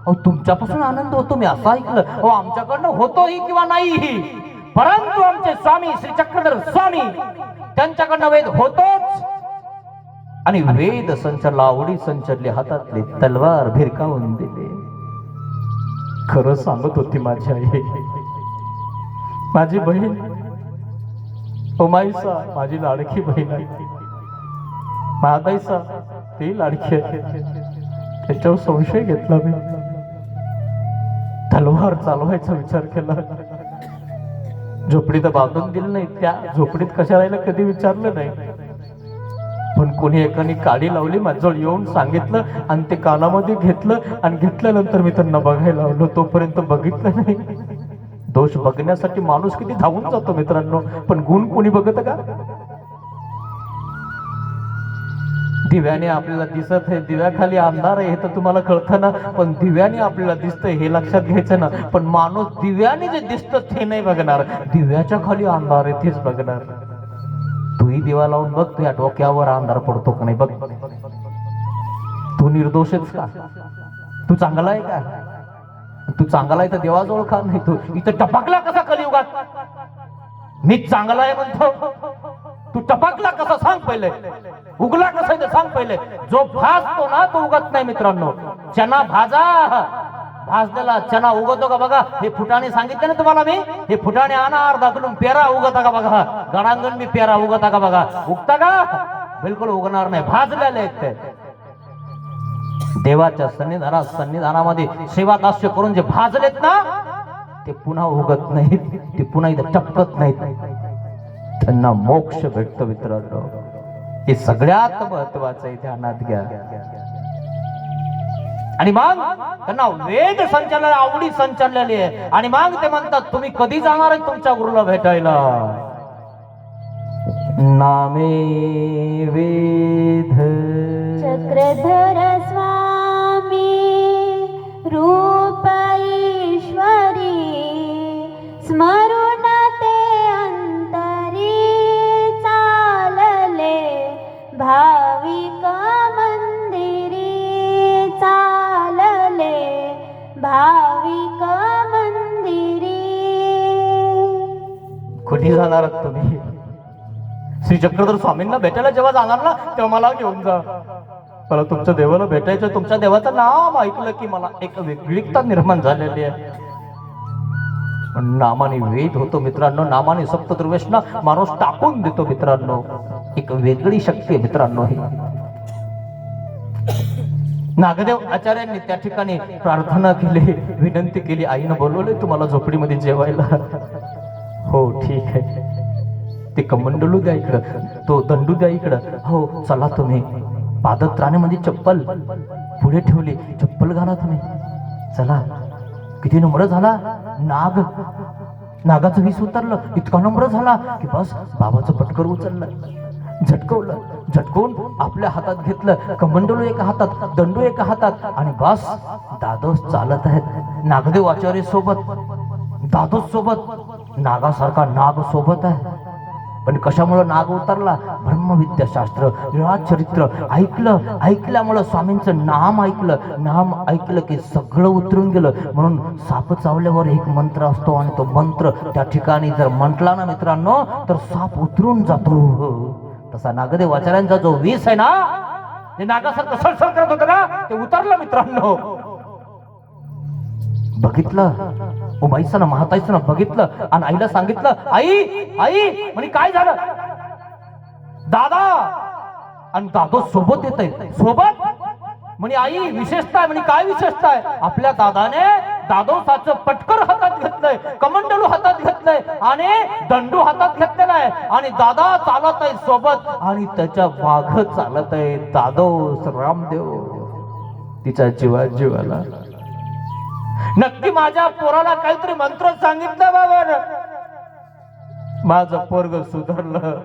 अहो तुमच्यापासून आनंद होतो मी असं ऐकलं. हो आमच्याकडनं होतोही किंवा नाहीही, परंतु आमचे स्वामी श्री चक्रधर स्वामी त्यांच्याकडनं वेद होतोच. आणि वेद संचरला, आवडी संचरली, हातातली तलवार भिरकावून दिली. खरं सांगत होती माझी आई, माझी बहीण उमाईसा माझी लाडकी बहीण आहे. महादाईसा ती लाडकी आहे. त्याच्यावर संशय घेतला मी. तलवार चालवायचा विचार केला. झोपडीत बांधून दिलं नाही, त्या झोपडीत कशा राहिला कधी विचारलं नाही. पण कोणी एकाने काडी लावली, माझ्याजवळ येऊन सांगितलं आणि ते कानामध्ये घेतलं आणि घेतल्यानंतर मी त्यांना बघायला लावलो. तोपर्यंत बघितलं नाही. दोष बघण्यासाठी माणूस किती धावून जातो मित्रांनो, पण गुण कोणी बघत का? दिव्याने आपल्याला दिसत आहे, दिव्याखाली अंधार आहे हे तर तुम्हाला कळतं ना, पण दिव्याने आपल्याला दिसतंय हे लक्षात घ्यायचं ना. पण माणूस दिव्याने जे दिसतं ते नाही बघणार, दिव्याच्या खाली अंधार आहे तेच बघणार. तूही दिवा लावून बघ, तुझ्या डोक्यावर अंधार पडतो का नाही बघ. तू निर्दोषच का? तू चांगला आहे का? तू चांगला आहे तर देवाजवळ का नाही? तू इथं टपकला कसा कलियुगात? मी चांगला आहे म्हणतो, तू टपकला कसा सांग पहिले, उगला कसा आहे सांग पहिले. जो भाजतो ना तो उगत नाही मित्रांनो. चना भाजा, भाजलेला चना उगवतो का बघा. हे फुटाणे सांगितले ना तुम्हाला मी, हे फुटाणे आणा अर्धा किलो, पेरा उगवता का बघा. गडांगण मी पेरा उगवता का बघा. उगता का? बिलकुल उगणार नाही. भाजलेले आहेत ते. देवाच्या सन्निधानामध्ये सेवा दास्य करून जे भाजलेत ना ते पुन्हा उगत नाहीत, ते पुन्हा इथं टपकत नाहीत. त्यांना मोक्ष भेटतो मित्रांनो. हे सगळ्यात महत्वाचं आहे, ध्यानात घ्या. आणि मग त्यांना वेद संचालना आवडी संचाललेली आहे. आणि मग ते म्हणतात तुम्ही कधी जाणार आहे तुमच्या गुरुला भेटायला? नामे वेद. चक्रधर स्वामी रूप ईश्वरी, स्मरून ते अंतरी चालले, भाविक मंदिरी चालले, भाविक मंदिरी. कुठे जाणार आहात तुम्ही? श्री चक्रधर स्वामींना भेटायला जेव्हा जाणार ना तेव्हा मला घेऊन जा. मला तुमच्या देवाला भेटायचं. तुमच्या देवाचं नाव ऐकलं की मला एक वेगळीकता निर्माण झालेली आहे. नामाने वेद होतो मित्रांनो. नामाने सप्तदुर्वेशना माणूस टाकून देतो मित्रांनो. एक वेगळी शक्ती आहे मित्रांनो ही. नागदेव आचार्यांनी त्या ठिकाणी प्रार्थना केली, विनंती केली. आईनं बोलवलंय तुम्हाला झोपडीमध्ये जेवायला. हो ठीक आहे. ते कमंडलू द्या इकडं, तो दंडू द्या इकडं. हो चला तुम्ही. पादत्राण्यामध्ये चप्पल पुढे ठेवली, चप्पल घाला तुम्ही. चला. किती नम्र झाला. नागाचं विष उतरलं, इतका नम्र झाला की बस बाबाचं पटकर उचललं, झटकवलं, झटकवून आपल्या हातात घेतलं. कमंडलू एका हातात, दंडू एका हातात आणि बस दादोस चालत आहेत. नागदेव आचार्य सोबत, दादोस सोबत, नागासारखा नाग सोबत आहे. पण कशामुळे नाग उतरला? ब्रह्मा ब्रह्मविद्याशास्त्र लीळाचरित्र ऐकल्यामुळं स्वामींचं नाम ऐकलं की सगळं उतरून गेलं. म्हणून साप चावल्यावर एक मंत्र असतो आणि तो मंत्र त्या ठिकाणी जर म्हटला ना मित्रांनो तर साप उतरून जातो. तसा नागदेव आचार्यांचा जो विष आहे ना, जे नागासारखं सळसळ करत होतं ना, ते उतरलं मित्रांनो. बघितलं उमाईचं महाताईचं बघितलं आणि आईला सांगितलं, आई म्हणे काय झालं? दादा आणि दादो सोबत येत आहे. सोबत म्हणे आई विशेषता आहे. म्हणे काय विशेषता आहे? आपल्या दादाने दादोसाचं पटकर हातात घेतलंय, कमंडलू हातात घेतलंय आणि दंडू हातात घेतलेला आहे आणि दादा चालत आहे सोबत आणि त्याच्या वाघ चालत आहे दादोस रामदेव तिच्या जीवाला. नक्की माझ्या पोराला काहीतरी मंत्र सांगितलं बाबा, माझं पोरग सुधारलं.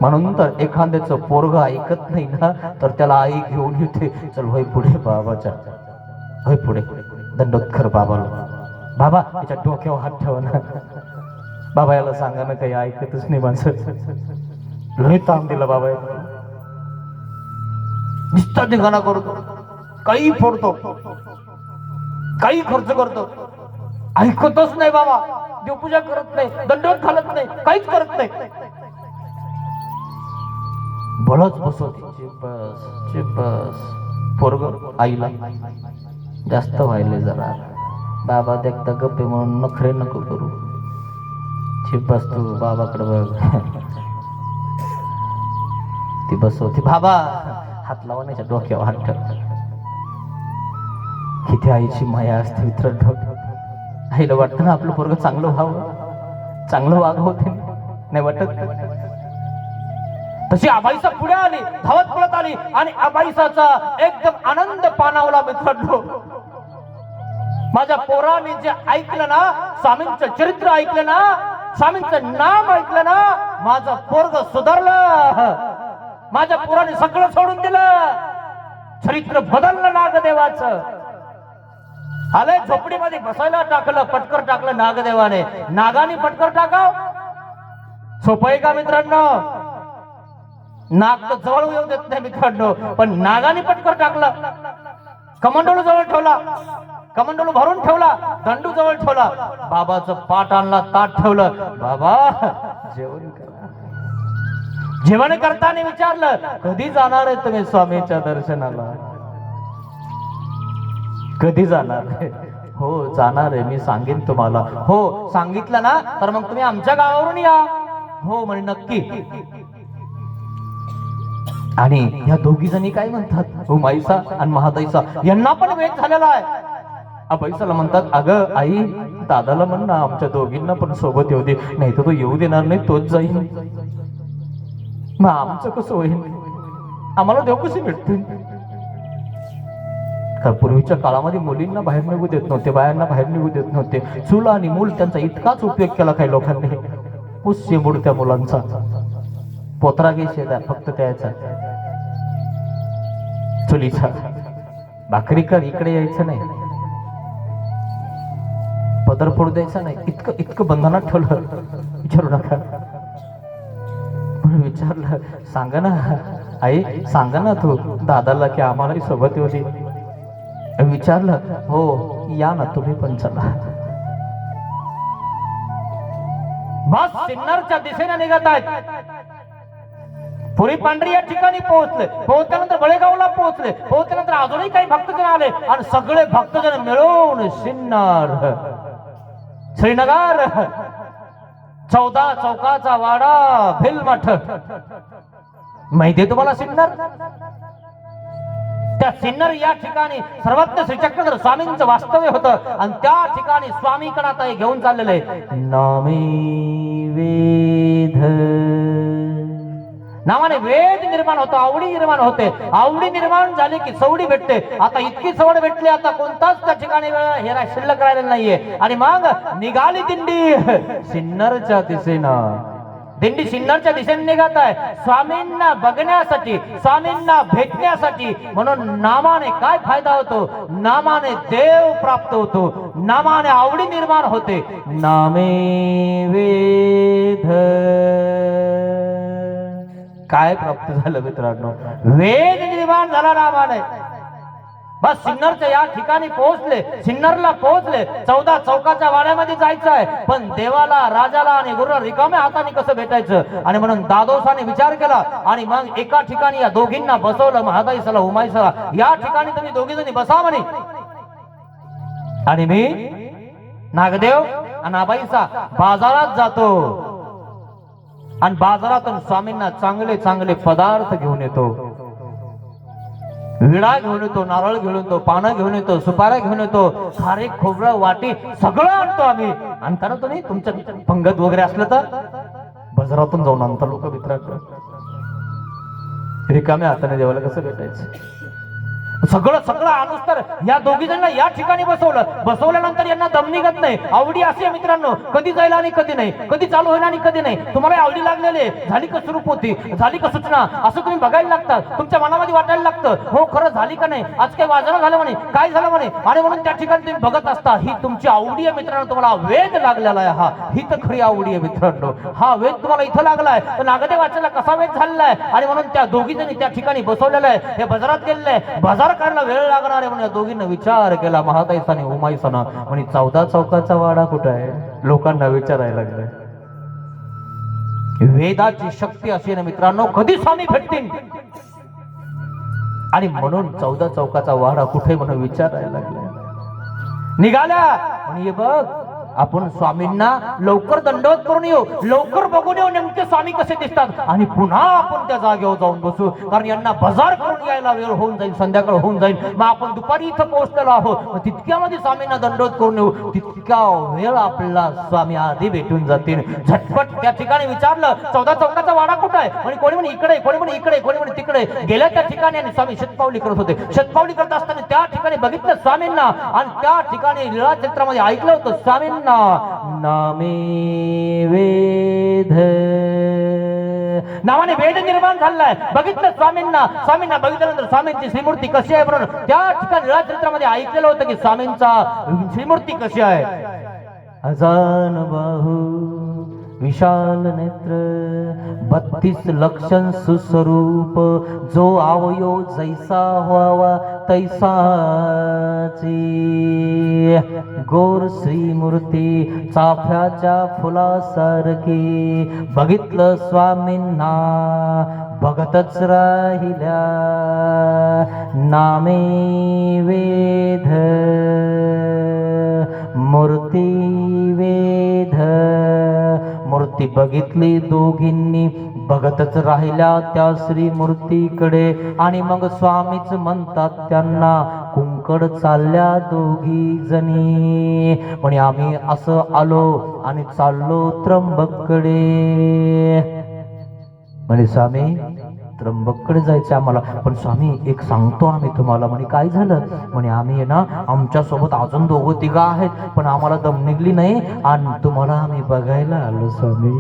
म्हणून तर एखाद्याचं पोरग ऐकत नाही ना तर त्याला आई घेऊन येते. चल होय पुढे बाबाच्या, होय पुढे दंडोत्तर बाबाला. बाबा त्याच्या डोक्यावर हात ठेवा ना. बाबा याला सांगा ना, काही ऐकतच नाही माणसं. लय ताम दिला बाबा, निस्ता धिंगाणा करतो, काही फोडतो, काही खर्च करतो, ऐकतच नाही बाबा. देवपूजा करत नाही, दंडवत घालत नाही, काहीच करत नाही. बळच बसवते. बस पोरग आईला जास्त व्हायले जरा. बाबा देखता गप्पे म्हणून नखरे नको करू. बस तू बाबाकडे बघ. ती बसवते. बाबा हात लावण्याच्या डोक्यावर हात ठेव. किती आईची माया असते मित्रांनो. आईला वाटतं ना आपलं पोरग चांगलं व्हावं, चांगलं वागवते, नाही वाटत? तशी आबाईसा पुढे आली, धावत पळत आली आणि आबाईसाचा एकदम आनंद पाणावला मित्रांनो. माझ्या पोराने जे ऐकलं ना, स्वामींचं चरित्र ऐकलं ना, स्वामींचं नाम ऐकलं ना, माझं पोरग सुधारलं. माझ्या पोराने सगळं सोडून दिलं, चरित्र बदललं नागदेवाचं. आले झोपडीमध्ये बसायला टाकलं, पटकर टाकलं नागदेवाने. नागाने पटकर टाकाव सोपं आहे का मित्रांनो? नाग तर जवळ येऊ देत नाही मित्रांनो, पण नागाने पटकर टाकलं. कमंडलू जवळ ठेवला, कमंडलू भरून ठेवला, दंडू जवळ ठेवला. बाबाचं पाट आणला, ताट ठेवलं. बाबा जेवण करा. जेवण करताना विचारलं, कधी जाणार आहे तुम्ही स्वामीच्या दर्शनाला? कधी जाणार आहे? हो जाणार आहे, मी सांगेन तुम्हाला. हो सांगितलं ना तर मग तुम्ही आमच्या गावावरून या. हो म्हणे नक्की. आणि या दोघी जणी काय म्हणतात, उमाईसा आणि महाताईसा, यांना पण वेद झालेला आहे. आबाईसाला म्हणतात, अगं आई दादाला म्हण ना आमच्या दोघींना पण सोबत येऊ दे, नाही तर तो येऊ देणार नाही, तोच जाईल. मग आमचं कसं होईल? आम्हाला देव कसे भेटतील? पूर्वीच्या काळामध्ये मुलींना बाहेर निघू देत नव्हते, बायांना बाहेर निघू देत नव्हते. चूल आणि मूल त्यांचा इतकाच उपयोग केला काही लोकांनी. पुष्य मूड त्या मुलांचा, पोतरा घ्यायचे फक्त त्याचा, चुलीचा. भाकरी कर इकडे यायचं नाही, पदर फोडू द्यायचा नाही. इतकं बंधनात ठेवलं. विचारू नका. विचारलं, सांगा ना आई, सांगा ना तू दादाला की आम्हालाही सोबत येऊ दे. विचारलं, हो या ना तुम्ही पण चला. बस सिन्नरच्या दिशेने निघत आहेत. पुरी पांढरी या ठिकाणी पोहोचले. पोहोचल्यानंतर बळेगावला पोहोचले. पोहोचल्यानंतर अजूनही काही भक्तजन आले आणि सगळे भक्तजन मिळून सिन्नर श्रीनगर 14 चौकाचा वाडा भिलमठ माहितीये तुम्हाला सिन्नर? त्या सिन्नर या ठिकाणी सर्वज्ञ श्रीचक्रधर स्वामींचं वास्तव्य होतं आणि त्या ठिकाणी स्वामीकडे आता हे घेऊन चाललेले नामे वेद. नावाने वेद निर्माण होतो, आवडी निर्माण होते. आवडी निर्माण झाली की सवडी भेटते. आता इतकी सवड भेटली, आता कोणताच त्या ठिकाणी हेरा शिल्लक राहिलेला नाहीये. आणि मग निघाली दिंडी सिन्नरच्या दिशेनं. दिंडी सिन्नरच्या दिशेने निघत आहे स्वामींना बघण्यासाठी, स्वामींना भेटण्यासाठी. म्हणून नामाने काय फायदा होतो? नामाने देव प्राप्त होतो, नामाने आवडी निर्माण होते. नामे वेद काय प्राप्त झालं मित्रांनो? वेद निर्माण झाला नामाने. बस सिन्नरच्या या ठिकाणी पोहोचले, सिन्नरला पोहोचले. 14 चौकाच्या वाड्यामध्ये जायचं आहे, पण देवाला, राजाला आणि गुरुला रिकाम्या हाताने कसं भेटायचं? आणि म्हणून दादोसाने विचार केला आणि मग एका ठिकाणी या दोघींना बसवलं. महादाईसाला, उमाईसाला, या ठिकाणी तुम्ही दोघी जणी बसा म्हणे. आणि मी नागदेव आणि आबाईसा बाजारात जातो आणि बाजारातून स्वामींना चांगले चांगले पदार्थ घेऊन येतो. विडा घेऊन येतो, नारळ घेऊन येतो, पानं घेऊन येतो, सुपाऱ्या घेऊन येतो, खारे, खोबरं, वाटी सगळं आणतो आम्ही. आणता ना तुम्ही तुमच्या पंगत वगैरे असलं तर बाजारातून जाऊन आणता लोक मित्रांनो. रिकाम्या हाताने देवाला कसं भेटायचं? सगळं सगळं आणूस तर या दोघी जणांना या ठिकाणी बसवलं. बसवल्यानंतर यांना दम निघत नाही. आवडी अशी आहे मित्रांनो, कधी जायला आणि कधी नाही, कधी चालू होईल आणि कधी नाही. तुम्हाला आवडी लागलेले, झाली का सुरूप होती, झाली का सूचना, असं तुम्ही बघायला लागतात. तुमच्या मनामध्ये वाटायला लागतं, हो खरं झाली का नाही, आज काही वाजणं झालं म्हणे, काय झालं म्हणे. आणि म्हणून त्या ठिकाणी तुम्ही बघत असता. ही तुमची आवडी आहे मित्रांनो, तुम्हाला वेद लागलेला आहे. हा ही तर खरी आवडी आहे मित्रांनो. हा वेद तुम्हाला इथं लागलाय, तर नागदेव वाचायला कसा वेद झालेला आहे. आणि म्हणून त्या दोघी जणी त्या ठिकाणी बसवलेलं आहे. हे बाजारात गेलेलं आहे, बाजार करायला वेळ लागणार आहे म्हणून या दोघींना विचार केला. महाताईसाने, उमाईसाना म्हणे 14 चौकाचा वाडा कुठं आहे? लोकांना विचारायला लागले. वेदाची शक्ती अशी ना मित्रांनो, कधी स्वामी भेटतील. आणि म्हणून 14 चौकाचा वाडा कुठे म्हणून विचारायला लागलाय. निघाल्या म्हणे बघ आपण स्वामींना लवकर दंडवत करून येऊ, लवकर बघून येऊ नेमके स्वामी कसे दिसतात, आणि पुन्हा आपण त्या जागेवर जाऊन बसू. कारण यांना बाजार करून यायला वेळ होऊन जाईल, संध्याकाळ होऊन जाईल. मग आपण दुपारी इथं पोहोचलेलो आहोत, तितक्यामध्ये स्वामींना दंडवत करून येऊ. तितक्या वेळ आपल्याला स्वामी आधी भेटून जातील. झटपट त्या ठिकाणी विचारलं 14 चौकाचा वाडा कुठं आहे? म्हणजे कोणी म्हणे इकडे, कोणी म्हणे इकडे, कोणी म्हणे तिकडे. गेल्या त्या ठिकाणी आणि स्वामी शतपावली करत होते. शतपावली करत असताना त्या ठिकाणी बघितलं स्वामींना, आणि त्या ठिकाणी लीळा चित्रामध्ये ऐकलं होतं स्वामींना नामे वेद, नावाने वेद निर्माण झालाय. बघितलं स्वामींना, स्वामींना बघितल्यानंतर स्वामींची श्रीमूर्ती कशी आहे म्हणून त्या ठिकाणी लीळा चित्रामध्ये ऐकलेलं होतं की स्वामींचा श्रीमूर्ती कशी आहे. अजान बाहू, विशाल नेत्र, 32 लक्षण सुस्वरूप, जो आवयो जैसा व्हावा तैसाची, गोर श्रीमूर्ती चाफ्याच्या फुलासारखी. बघितलं स्वामींना, बघतच राहिल्या. नामे वेद, मूर्ती वेद. मूर्ती बघितली दोघींनी, बघतच राहिल्या त्या श्रीमूर्तीकडे. आणि मग स्वामीच म्हणतात त्यांना, कुंकड चालल्या दोघी जणी. म्हणे आम्ही असं आलो आणि चाललो त्र्यंबककडे. म्हणे स्वामी त्र्यंबककडे जायचं आम्हाला, पण स्वामी एक सांगतो आम्ही तुम्हाला. म्हणे काय झालं? म्हणे आम्ही ना आमच्या सोबत अजून 2-3 आहेत, पण आम्हाला दम निघली नाही आणि तुम्हाला आम्ही बघायला आलो स्वामी.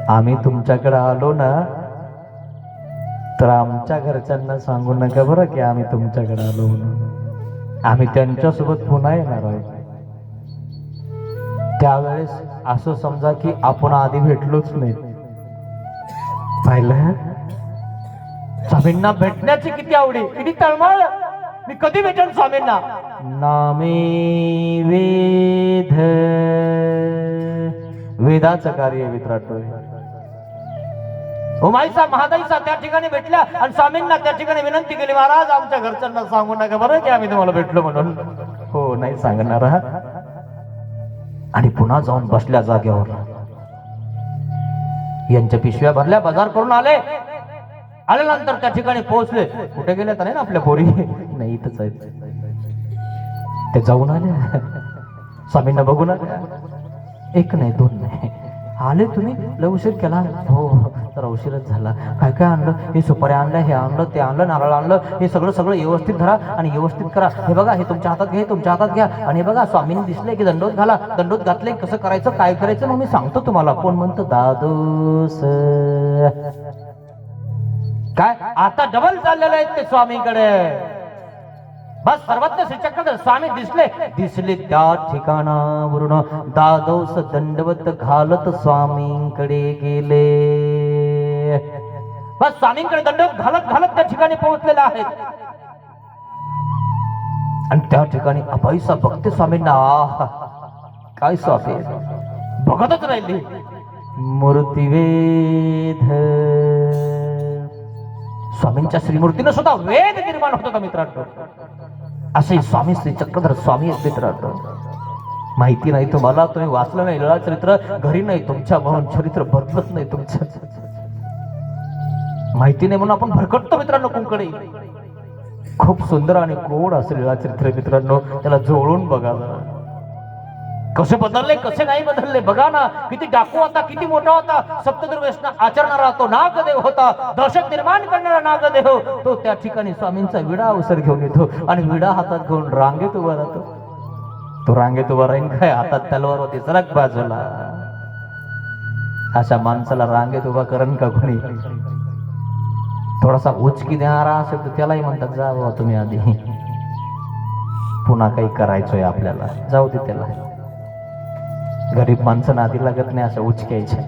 आम्ही तुमच्याकडे आलो ना तर आमच्या घरच्यांना सांगू नका बरं की आम्ही तुमच्याकडे आलो म्हणून. आम्ही त्यांच्यासोबत पुन्हा येणार आहोत. त्यावेळेस असं समजा की आपण आधी भेटलोच नाही. पाहिलं स्वामींना भेटण्याची किती आवडी, किती तळमळ. मी कधी भेटेन स्वामींना. नामे वेद, वेदाचं कार्य मित्रांनो. उमाईसा, महादाईसा त्या ठिकाणी भेटल्या आणि स्वामींना त्या ठिकाणी विनंती केली, महाराज आमच्या घरच्यांना सांगू नका बरं की आम्ही तुम्हाला भेटलो म्हणून. हो नाही सांगणार. आणि पुन्हा जाऊन बसल्या जागेवर. यांच्या पिशव्या भरल्या, बाजार करून आल्यानंतर त्या ठिकाणी पोहोचले. कुठे गेले तर नाही ना आपल्या पोरी, नाही इथंच आहेत. ते जाऊन आले, स्वामींना बघून आले. 1 नाही 2 नाही, आले तुम्ही लय उशीर केला. हो तर उशीरच झाला. काय काय आणलं? हे सुपाऱ्या आणल्या, हे आणलं, ते आणलं, नारळ आणलं. हे सगळं सगळं व्यवस्थित धरा आणि व्यवस्थित करा. हे बघा, हे तुमच्या हातात घ्या, तुमच्या हातात घ्या. आणि हे बघा स्वामींनी दिसले की दंडोत घाला. दंडोत घातले कसं करायचं, काय करायचं मग मी सांगतो तुम्हाला. कोण म्हणतो? दादोस. काय आता डबल चाललेले आहेत ते स्वामीकडे. बस सर्वत्र श्रीचक्रधर स्वामी दिसले त्या ठिकाणावरून दादोस दंडवत घालत स्वामींकडे गेले. बस स्वामींकडे दंडवत घालत घालत त्या ठिकाणी पोहोचलेले आहेत. आणि त्या ठिकाणी अभयसा बघते स्वामींना. काय स्वामी बघतच राहिली. मूर्तिवेद स्वामींच्या श्रीमूर्तीनं सुद्धा वेद निर्माण होत होता मित्रांनो. असे स्वामी श्री चक्रधर स्वामी आहेत मित्रांनो. माहिती नाही तुम्हाला, तुम्ही वाचलं नाही लीळा चरित्र, घरी नाही तुमच्या म्हणून चरित्र बदलत नाही तुमचं. माहिती नाही म्हणून आपण भरकटतो मित्रांनो कुंकडे. खूप सुंदर आणि गोड असं लीळा चरित्र मित्रांनो. त्याला जोडून बघा कसे बदलले कसे नाही बदलले बघा ना. किती डाकू होता, किती मोठा होता, सप्तदुर्वेशना आचरणारा तो नागदेव होता, दहशत निर्माण करणारा नागदेव. तो त्या ठिकाणी स्वामींचा विडा अवसर घेऊन येतो आणि विडा हातात घेऊन रांगेत उभा राहतो. तो रांगेत उभा राहीन काय, हातात तलवार होती सरक बाजूला. अशा माणसाला रांगेत उभा करण का कोणी? थोडासा उचकी देणारा असेल तर त्यालाही म्हणतात जा बाबा तुम्ही आधी, पुन्हा काही करायचंय आपल्याला, जाऊ दे त्याला. गरीब माणसं आधी लागत नाही अशा उचक्यायच्या,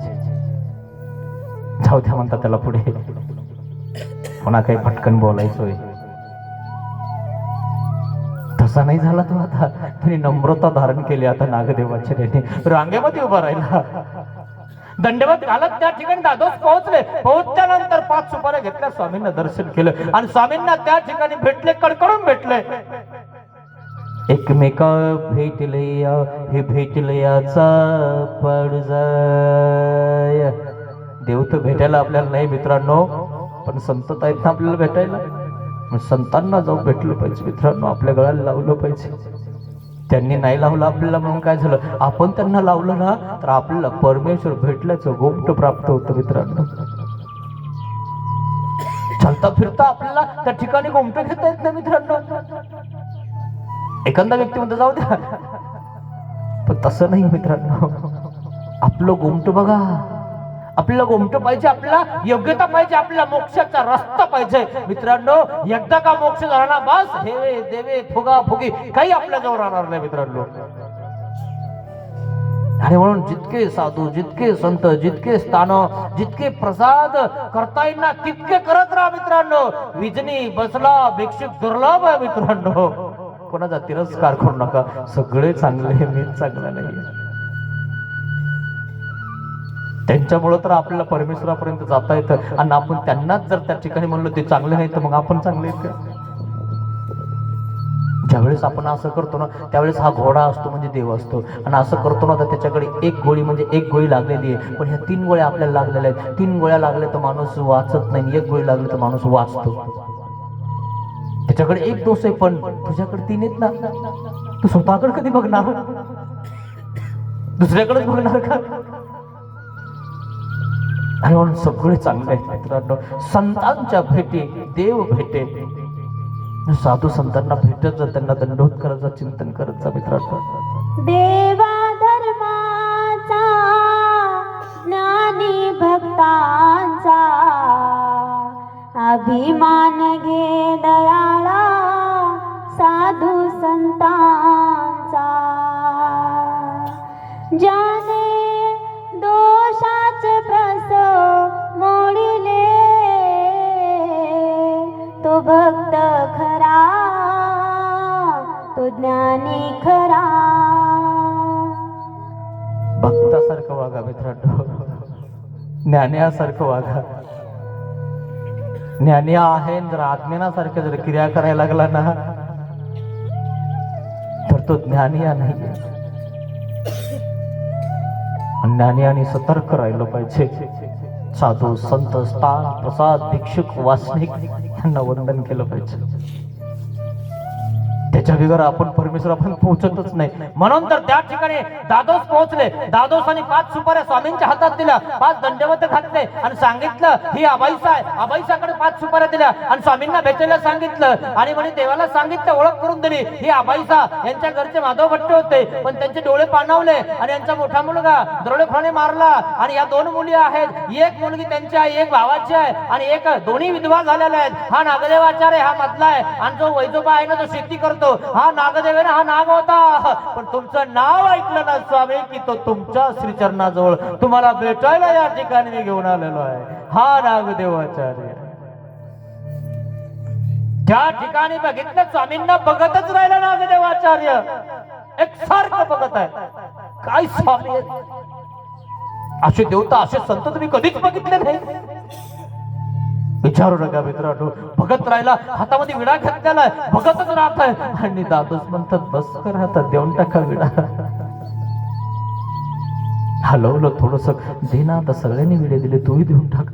जाऊ द्या म्हणतात त्याला पुढे, पुन्हा काही पटकन बोलायचोय. तसा नाही झाला तो. आता तुम्ही नम्रता धारण केली आता नागदेवाचार्याने. रांगेमध्ये उभा राहिला, दंडवत घालत त्या ठिकाणी दादोस पोहोचले. पोहोचल्यानंतर 5 सुपाऱ्या घेतल्या, स्वामींना दर्शन केलं आणि स्वामींना त्या ठिकाणी भेटले, कडकडून भेटले. एकमेका भेटले हे भेटलयाचा पडजाय. देव तर भेटायला आपल्याला नाही मित्रांनो, पण संत आहेत ना आपल्याला भेटायला. मग संतांना जाऊन भेटलं पाहिजे मित्रांनो, आपल्या गळ्याला लावलं पाहिजे. त्यांनी नाही लावलं आपल्याला म्हणून काय झालं, आपण त्यांना लावलं ना तर आपल्याला परमेश्वर भेटल्याचं गोप्ट प्राप्त होतं मित्रांनो. चालता फिरता आपल्याला त्या ठिकाणी गोमट घेता येत नाही मित्रांनो. एखादा व्यक्ती म्हणतो जाऊ द्या, पण तसं नाही मित्रांनो. आपलं गोमट बघा, आपल्याला गोमट पाहिजे, आपल्याला योग्यता पाहिजे, आपल्याला मोक्षाचा रस्ता पाहिजे मित्रांनो. एकदा का मोक्ष झाला ना बस हेवे देवे फुगा फुगी काही आपल्या जवळ राहणार नाही मित्रांनो. आणि म्हणून जितके साधू, जितके संत, जितके स्थान, जितके प्रसाद करता येईल ना तितके करत राहा मित्रांनो. विजनी बसला भिक्षुक दुर्लभ आहे मित्रांनो. कोणाचा तिरस्कार करू नका, सगळे चांगले, मीच चांगला नाही. त्यांच्यामुळे तर आपल्याला परमेश्वरापर्यंत जाता येतं. आणि आपण त्यांनाच जर त्या ठिकाणी म्हणलो ते चांगले नाही तर मग आपण चांगले आहेत का? ज्यावेळेस आपण असं करतो ना त्यावेळेस हा घोडा असतो म्हणजे देव असतो. आणि असं करतो ना तर त्याच्याकडे एक गोळी म्हणजे एक गोळी लागलेली आहे, पण ह्या 3 गोळ्या आपल्याला लागलेल्या आहेत. 3 गोळ्या लागल्या तर माणूस वाचत नाही, 1 गोळी लागली तर माणूस वाचतो. त्याच्याकडे एक दोष आहे पण तुझ्याकडे 3 आहेत ना. तू स्वतःकडे कधी बघणार, दुसऱ्याकडेच बघणार का? आणि म्हणून सगळे चांगले आहेत मित्रांनो. संतांच्या भेटी देव भेटे. साधू संतांना भेटत जा, त्यांना दंडवत करत जा, चिंतन करत जा मित्रांनो. देवा धर्माचा ज्ञानी भक्तांचा अभिमान घे दयाळा साधू संतांचा. ज्याने दोषाचे प्रस मोडिले तो भक्त खरा, तो ज्ञानी खरा. भक्तासारखं वागा मित्रांनो, ज्ञान्यासारखं वागा. ज्ञानी आहे जर आज्ञानासारखं जर क्रिया करायला लागला ना तर तो ज्ञानी नाही. ज्ञानी आणि सतर्क राहिलं पाहिजे. साधू संत स्थान प्रसाद भिक्षुक वासनिक यांना वंदन केलं पाहिजे. त्याच्या बिगर आपण परमेश्वर आपण पोहोचतच नाही. म्हणून तर त्या ठिकाणी दादोस पोहोचले. दादोसाने 5 सुपाऱ्या स्वामींच्या हातात दिल्या, 5 दंडवत घातले आणि सांगितलं ही अबाईसा आहे. अबाईसाकडे 5 सुपाऱ्या दिल्या आणि स्वामींना भेटायला सांगितलं आणि म्हणे देवाला सांगितलं, ओळख करून दिली. ही अबाईसा यांच्या घरचे माधव भट्टे होते, पण त्यांचे डोळे पाणावले आणि यांचा मोठा मुलगा दरोडेखोराने मारला. आणि या 2 मुली आहेत, एक मुलगी त्यांची आहे, एक भावाची आहे आणि एक दोन्ही विधवा झालेल्या आहेत. हा नागदेवाचार्य हा मधला आहे आणि जो वैजोबा आहे ना तो शेती करतो. हा नागदेव आहे ना, हा नाग होता. पण तुमचं नाव ऐकलं ना स्वामी की तो तुमच्या श्रीचरणाजवळ तुम्हाला भेटायला या ठिकाणी मी घेऊन आलेलो आहे. हा नागदेवाचार्य. त्या ठिकाणी बघितलं स्वामींना बघतच राहिला नागदेवाचार्य, एकसारखं बघत आहे. काय स्वामी आहेत? असे देवता असे संत तुम्ही कधीच बघितले नाही. विचारू नका मित्रांनो, बघत राहिला, हातामध्ये विडा घेतलेला बघतच राहत आहे. आणि दादोस म्हणतात बस कर, हातात देऊन टाका विडा. हलवलं थोडस, दे ना आता, सगळ्यांनी विडे दिले, तूही देऊन टाक.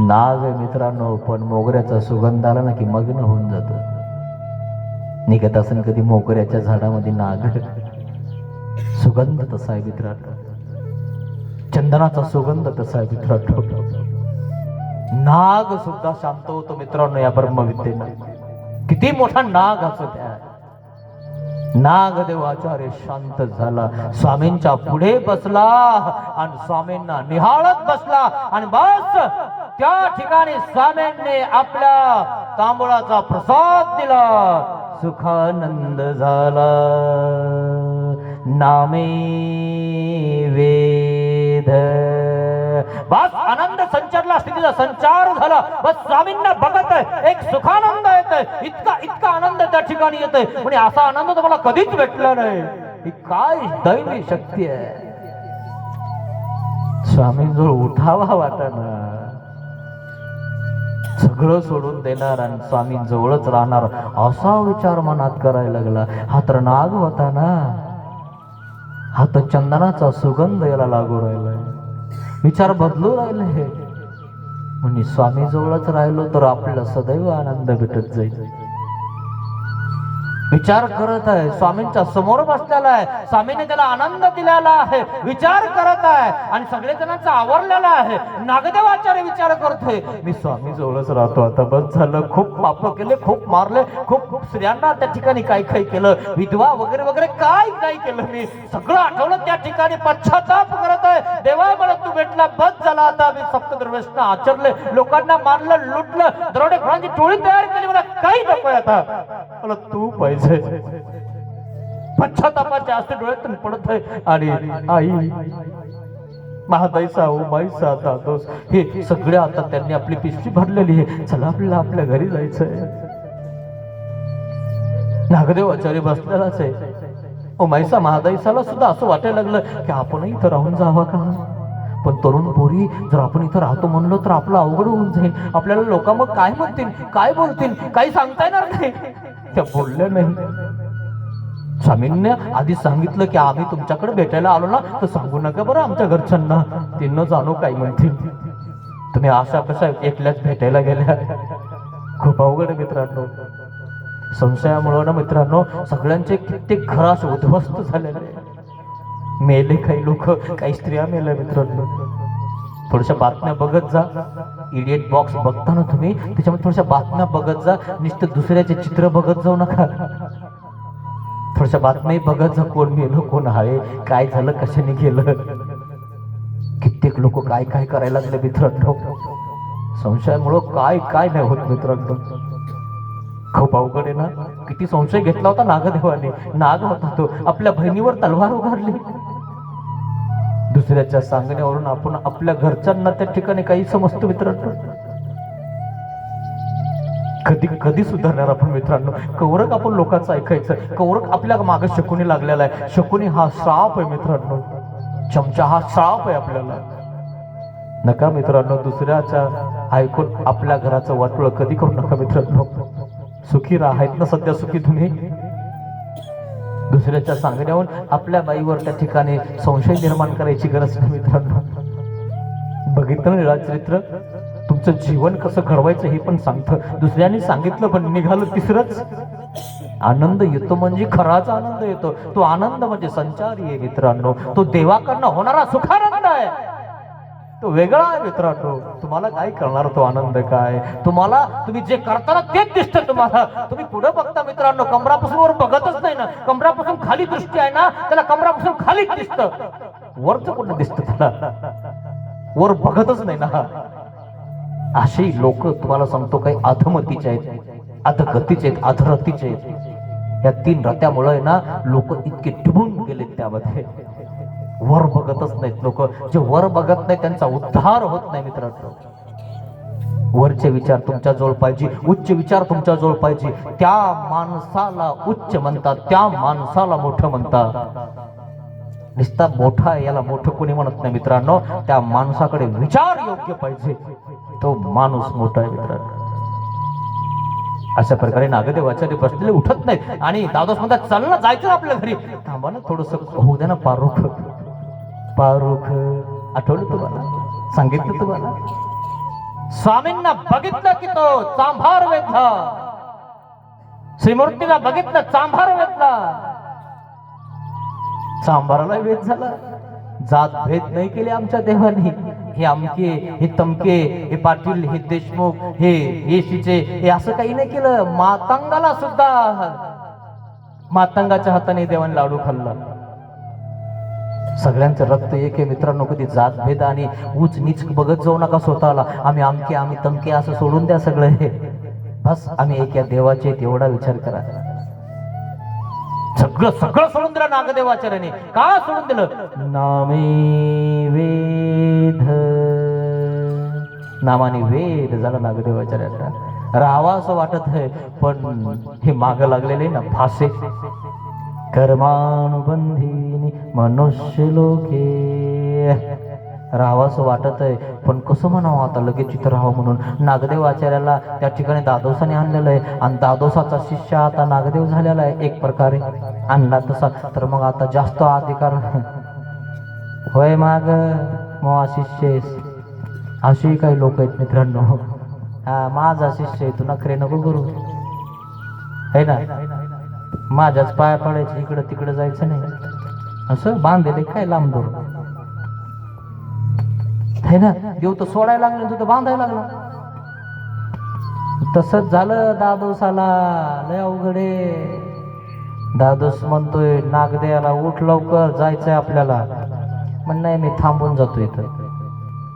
नाग मित्रांनो, पण मोगऱ्याचा सुगंध आला ना की मग्न होऊन जात. निघत असेल कधी मोगऱ्याच्या झाडामध्ये नाग, सुगंध तसा आहे मित्रांनो. चंदनाचा सुगंध तसा आहे मित्रांनो. नाग सुद्धा शांत होतो मित्रांनो या ब्रह्मविद्येनं. किती मोठा नाग असो त्या. नागदेवाचार्य शांत झाला, स्वामींच्या पुढे बसला आणि स्वामींना निहाळत बसला. आणि बस त्या ठिकाणी स्वामींनी आपल्या तांबूळाचा प्रसाद दिला. सुखानंद झाला. नामे वेद. बस आनंद संचारला, स्थितीचा संचार झाला. बस स्वामींना बघत आहे, एक सुखानंद येतोय. इतका इतका आनंद त्या ठिकाणी येतोय म्हणजे असा आनंद तुम्हाला कधीच भेटला नाही. ही काय दैवी शक्ती आहे. स्वामींजवळ उठावा वाटना, सगळं सोडून देणार आणि स्वामींजवळच राहणार असा विचार मनात करायला लागला. हा तर नाग होता ना, हा तर चंदनाचा सुगंध याला लागू राहिलाय. विचार बदलू राहिले म्हणजे स्वामी जवळच राहिलो तर आपल्याला सदैव आनंद भेटत जाईल. विचार करत आहे, स्वामींच्या समोर बसलेला आहे, स्वामीने त्याला आनंद दिलेला आहे. विचार करत आहे आणि सगळे जणांचा आवरलेला आहे. नागदेवाचार्य विचार करतोय, मी स्वामी जवळच राहतो, आता बस झालं. खूप पाप केले, खूप मारले, खूप स्त्रियांना त्या ठिकाणी काय काय केलं, विधवा वगैरे वगैरे काय काय केलं, मी सगळं आठवलं. त्या ठिकाणी पश्चाताप करत आहे. देवा मला तू भेटला, बस झाला. आता मी सप्तदुर्व्यसन आचरले, लोकांना मारलं, लुटलं, दरोडेखोरांची टोळी तयार केली. मला काही नकोय आता, मला तू पाहिजे. पश्चातापाच्या असते डोळ्यातून पडत आहे. आणि आई महादाईसा, उमाईसा, दादोस हे सगळे आता त्यांनी आपली पिशवी भरलेली आहे. चला आपल्याला आपल्या घरी जायचंय. नागदेवाचार्य बसलेलाच आहे. उमाईसा महादाईसाला सुद्धा असं वाटायला लागलं की आपणही इथं राहून जावं का. पण तरुण पोरी, जर आपण इथं राहतो म्हणलो तर आपलं अवघड होऊन जाईल. आपल्याला लोक मग काय म्हणतील, काय बोलतील, काही सांगता येणार नाही. त्या बोलल्या नाही. स्वामींनी आधी सांगितलं की आम्ही तुमच्याकडे भेटायला आलो ना तर सांगू नका बरं आमच्या घरच्यांना, ते न जाणू काय म्हणतील. तुम्ही अशा कशा एकल्याच भेटायला गेल्या. खूप अवघड मित्रांनो. संशयामुळे ना मित्रांनो सगळ्यांचे कित्येक घर असे उद्ध्वस्त झालेले. मेले काही लोक, काही स्त्रिया मेल्या मित्रांनो. थोड्याशा बातम्या बघत जा. इडियट बॉक्स बघता ना तुम्ही, त्याच्यामध्ये थोड्याशा बातम्या बघत जा. नुसतं दुसऱ्याचे चित्र बघत जाऊ नका. थोड्याशा बातम्या बघत जा, कोण मेलं, कोण आहे, काय झालं, कशाने गेलं. कित्येक लोक काय काय करायला लागले मित्रांनो. संशयामुळं काय काय नाही होत मित्रांनो. खूप अवघड आहे ना. किती संशय घेतला होता नागदेवाने. नाग होता तो, आपल्या बहिणीवर तलवार उगारली. दुसऱ्याच्या सांगण्यावरून आपण आपल्या घरच्यांना त्या ठिकाणी काही समजतो मित्रांनो. कधी कधी सुधारणार आपण मित्रांनो. कौरक आपण लोकांचं ऐकायचं. कौरक आपल्या मागे शकुनी लागलेला आहे. शकुनी हा श्राप आहे मित्रांनो. चमचा हा श्राप आहे आपल्याला. नका मित्रांनो दुसऱ्याच्या ऐकून आपल्या घराचं वाटोळं कधी करू नका मित्रांनो. सुखी राहायत ना सध्या, सुखी तुम्ही. दुसऱ्याच्या सांगण्यावरून आपल्या बाईवर त्या ठिकाणी संशय निर्माण करायची गरज नाही मित्रांनो. बघितलं ना चरित्र, तुमच्या तुमचं जीवन कसं घडवायचं हे पण सांगतं. दुसऱ्यांनी सांगितलं पण निघालं तिसरंच. आनंद येतो म्हणजे खराच आनंद येतो. तो आनंद म्हणजे संचारी आहे मित्रांनो. तो देवाकडनं होणारा सुखानंद आहे. तो वेगळा आहे मित्रांनो. तुम्हाला काय करणार तो आनंद काय? तुम्ही जे करताना तेच दिसतं तुम्हाला. तुम्ही पुढे बघता मित्रांनो, कमरापासून वर बघतच नाही ना. कमरापासून खाली दृष्टी आहे ना, त्याला कमरापासून खालीच दिसतं. वरच कुठं दिसतं त्याला? वर बघतच नाही ना. अशी लोक तुम्हाला सांगतो काही अधमतीचे आहेत, अधगतीचे आहेत, अधरतीचे आहेत. या 3 रत्यामुळे ना लोक इतके डुबून गेलेत त्यामध्ये. वर बघतच नाहीत लोक. जे वर बघत नाही त्यांचा उद्धार होत नाही मित्रांनो. वरचे विचार तुमच्या जवळ पाहिजे, उच्च विचार तुमच्या जवळ पाहिजे. त्या माणसाला उच्च म्हणतात, त्या माणसाला मोठं म्हणतात. नुसता मोठा आहे याला मोठं कोणी म्हणत नाही मित्रांनो. त्या माणसाकडे विचार योग्य पाहिजे, तो माणूस मोठा आहे मित्रांनो. अशा प्रकारे नागदेवाच्या ते बसलेले उठत नाहीत आणि दादोस म्हणतात चल ना, जायचं आपल्या घरी. थांबा ना थोडस, होऊ द्या ना पारुख. पारुख आठवलं तुम्हाला? सांगितलं तुम्हाला? स्वामींना बघितलं की तो चांभार वेधला. श्रीमूर्तीला बघितलं, चांभार वेधला. चांभाराला वेध झाला. जात भेद नाही केले आमच्या देवानी. हे अमके, हे तमके, हे पाटील, हे देशमुख, हे येशीचे, हे असं काही नाही केलं. मातंगाला सुद्धा मातंगाच्या हाताने देवाने लाडू खाल्ला. सगळ्यांचं रक्त एक आहे मित्रांनो. कधी जात भेद आणि उच नीच बघत जाऊ नका स्वतःला. आम्ही आमके, आम्ही तमके असं सोडून द्या सगळं. हे बस आम्ही एक या देवाचे, तेवढा विचार करा. सगळं सगळं सोडून दिलं नागदेवाचार्याने. का सोडून दिलं? नामे वेद. नामाने वेद झाला नागदेवाचार्याला. राहावा असं वाटत आहे पण हे माग लागलेले ना फासे. कर्मानुबंधीनी मनुष्य लोके. राहावं असं वाटत आहे पण कसं म्हणावं आता, लगेच इथं राहावं म्हणून. नागदेव आचार्याला त्या ठिकाणी दादोसाने आणलेलं आहे आणि दादोसाचा शिष्य आता नागदेव झालेला आहे एक प्रकारे आणला तसा. तर मग आता जास्त अधिकार होय माग मग शिष्य. अशी काही लोक आहेत मित्रांनो. हा माझा शिष्य आहे, तू नखरे नको करू है ना. माझ्याच पाया पडायचं, इकडं तिकडं जायचं नाही. असं बांधलेले काय लांब दूर है ना. देव तर सोडायला लागले, तू तर बांधायला लागला. तसंच झालं दादोसाला. लय अवघडे. दादोस म्हणतोय नागदेवाला उठ लवकर, जायचंय आपल्याला. म्हण नाही मी थांबून जातो इथं.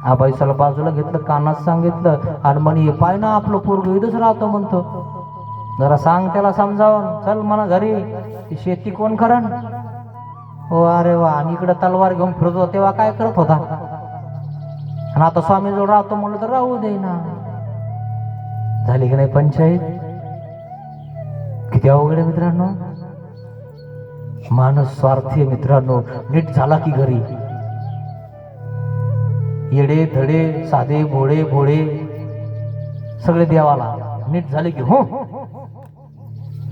आबाईसाला बाजूला घेतलं, कानात सांगितलं आणि म्हणे पाय ना आपलं पोरग इथंच राहतो म्हणतो. जरा सांग त्याला समजावून, चल म्हणा घरी. ती शेती कोण करण? हो अरे वा. आणि इकडे तलवार घेऊन फिरतो तेव्हा काय करत होता? आणि आता स्वामी जवळ राहतो म्हणलं तर राहू दे ना. झाली की नाही पंचायत? किती अवघड आहे मित्रांनो. माणूस स्वार्थी मित्रांनो. नीट झाला की घरी येडे धडे साधे भोळे भोळे सगळे देवाला. नीट झाले की हो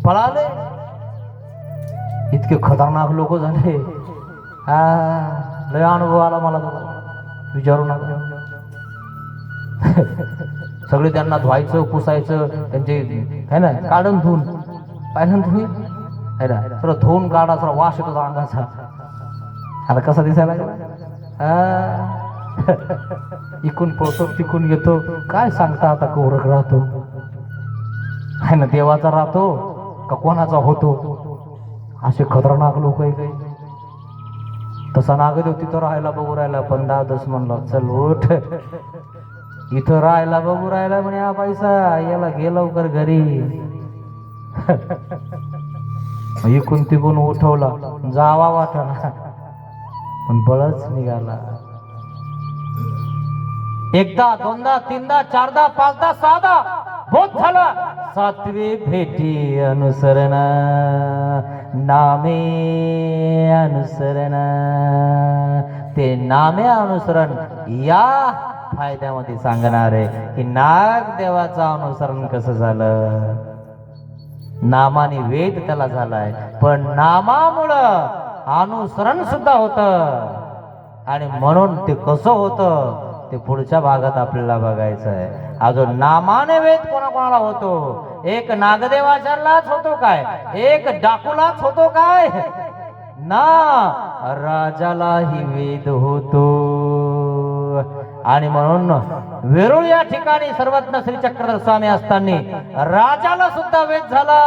पळाले. इतके खतरनाक लोक झाले. हा लय अनुभव आला मला तो, विचारू नका. सगळे त्यांना धुवायचं पुसायचं, त्यांचे है ना काढून धुवून पाहिलं तुम्ही है ना. सगळं धुवून काढा, सगळं वास येतो अंगाचा. आता कसा दिसायला लागला. इकून पळतो तिकून येतो. काय सांगता आता कोरक राहतो है ना, देवाचा राहतो का कोणाचा होतो. असे खतरनाक लोक आहे काही. तसा नागदेव तिथं राहायला बघू राहिला पण दादोस म्हणला चल उठ. इथं राहायला बघू राहिला म्हणे हा पैसा याला गे लवकर घरी. इकून तिकून उठवला, जावा वाटला पण बळच निघाला. एकदा दोनदा तीनदा चारदा पाचदा सहादा बहुत झाला. 7वी भेटी अनुसरण नामे अनुसरण. ते नामे अनुसरण या फायद्यामध्ये सांगणार आहे की नागदेवाचं अनुसरण कसं झालं. नामाने वेद त्याला झालाय पण नामामुळं अनुसरण सुद्धा होत. आणि म्हणून ते कसं होतं ते पुढच्या भागात आपल्याला बघायचं आहे. अजून नामाने वेद कोणाकोणाला होतो? एक नागदेवाचार्यालाच होतो काय? एक डाकूलाच होतो काय? ना, राजालाही वेद होतो. आणि म्हणून वेरूळ या ठिकाणी सर्वज्ञ श्री चक्रधर स्वामी असताना राजाला सुद्धा वेद झाला.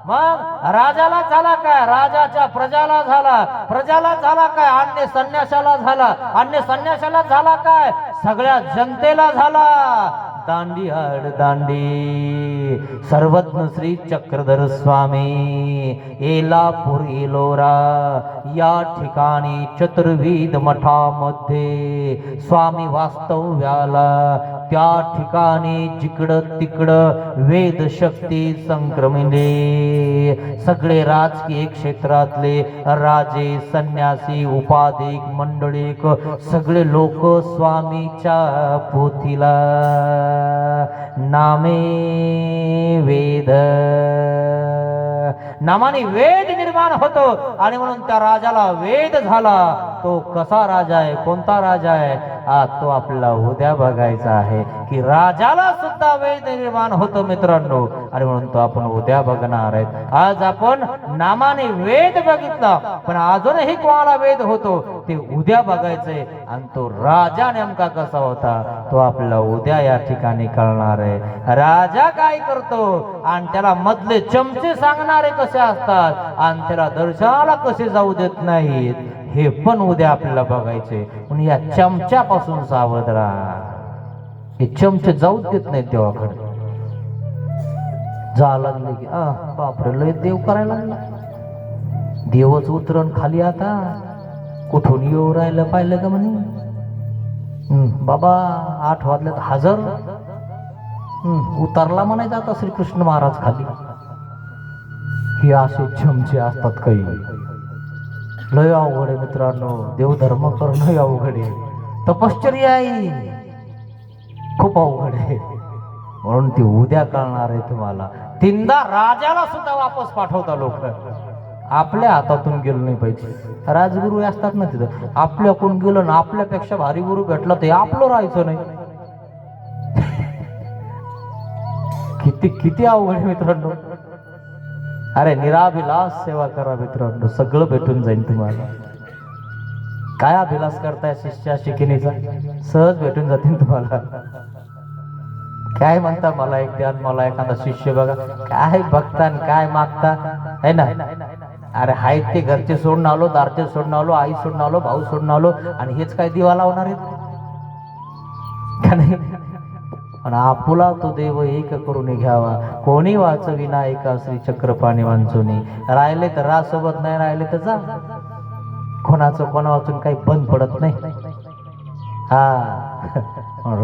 मग राजाला झाला काय? राजाच्या प्रजाला झाला. प्रजाला झाला काय? अन्य संन्याशाला झाला. अन्य संन्याशाला झाला काय? सगळ्या जनतेला झाला. दांडी आड दांडी सर्वज्ञ श्री चक्रधर स्वामी एलापूर एलोरा या ठिकाणी चतुर्विध मठामध्ये स्वामी वास्तव्याला, त्या ठिकाणी जिकडं तिकडं वेद शक्ती संक्रमिले. सगळे राजकीय क्षेत्रातले राजे, संन्यासी, उपाधिक, मंडळीक सगळे लोक स्वामीच्या पोथीला नामे वेद, नामाने वेद निर्माण होतो. आणि म्हणून त्या राजाला वेद झाला. तो कसा राजा आहे? कोणता राजा आहे? तो आपल्याला उद्या बघायचा आहे की राजाला सुद्धा वेद निर्माण होतो मित्रांनो. आणि म्हणून तो आपण उद्या बघणार आहेत. आज आपण नामाने वेद बघितला, पण अजूनही कोणाला वेद होतो ते उद्या बघायचंय. आणि तो राजा नेमका कसा होता तो आपल्याला उद्या या ठिकाणी कळणार आहे. राजा काय करतो आणि त्याला मधले चमचे सांगणारे कसे असतात आणि त्याला दर्शनाला कसे जाऊ देत नाहीत हे पण उद्या आपल्याला बघायचे. म्हणून या चमच्यापासून सावध राहा. हे चमचे जाऊच देत नाहीत देवाकडे. जा लागले की बापरे लय देव करायला लागला. देवच उतरण खाली आता कुठून येऊ राहिलं पाहिलं का म्हणे. बाबा 8 वाजल्यात हजर. उतरला म्हणायचं आता श्रीकृष्ण महाराज खाली. हे असे चमचे असतात काही. लय अवघड आहे मित्रांनो. देवधर्म करणं अवघड आहे. तपश्चर्या आहे खूप अवघड आहे. म्हणून ती उद्या कळणार आहे तुम्हाला. 3दा राजाला सुद्धा वापस पाठवता लोक. आपल्या हातातून गेलं नाही पाहिजे. राजगुरू असतात ना तिथं, आपल्याकडून गेलं ना आपल्यापेक्षा भारी गुरु भेटला ते आपलं राहायचं नाही. किती किती अवघड आहे मित्रांनो. अरे निराभिलास सेवा करा मित्रांनो, सगळं भेटून जाईल तुम्हाला. काय अभिलाष करताय शिष्या शिकणीचा? सहज भेटून जातील तुम्हाला. काय म्हणता मला एक द्या, मला एखादा शिष्य बघा. काय बघता काय मागता है ना. अरे हाय ते घरचे सोडून आलो, दारचे सोडून आलो, आई सोडून आलो, भाऊ सोडून आलो आणि हेच काय दिवा लावणार आहेत का नाही. पण आपुला तो देव एक करून घ्यावा. कोणी वाचविना एका श्री चक्रपाणी वांचुनी. राहिले तर रा सोबत, नाही राहिले तर जा. कोणाचं कोणा वाचून काही बंद पडत नाही. हा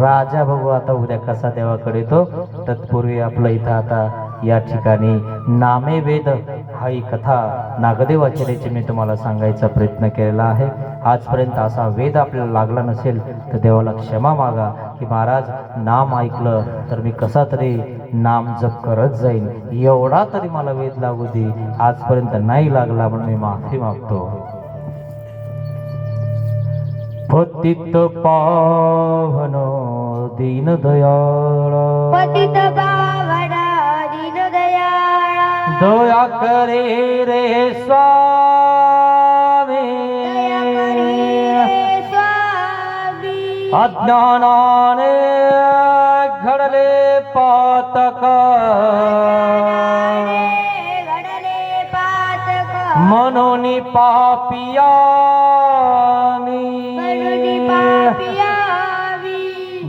राजा बघू आता उद्या कसा देवाकडे तो. तत्पूर्वी आपलं इथं आता या ठिकाणी नामे वेद हा ही कथा नागदेवाचार्याची मी तुम्हाला सांगायचा प्रयत्न केलेला आहे. आजपर्यंत असा वेद आपल्याला लागला नसेल तर देवाला क्षमा मागा की महाराज नाम ऐकलं तर मी कसा तरी नाम जप करत जाईन, एवढा तरी मला वेद लागू दे. आजपर्यंत नाही लागला म्हणून मी माफी मागतो. पतित पावन दीन दयाळ, पतित पावन दीन दयाळ, दया करे रे स्वामी, दया करे रे स्वामी. अज्ञानाने घडले पातक, घडले पातक, मनोनी पापिया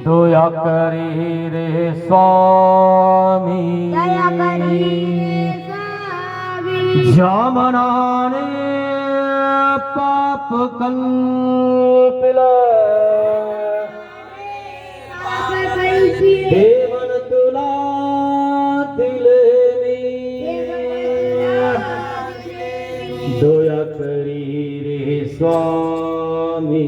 दया करी रे स्वामी, दया करी स्वामी. ज्या मनाने पाप कल्पिला, ते मन तुला दिले मी, दया करी रे स्वामी,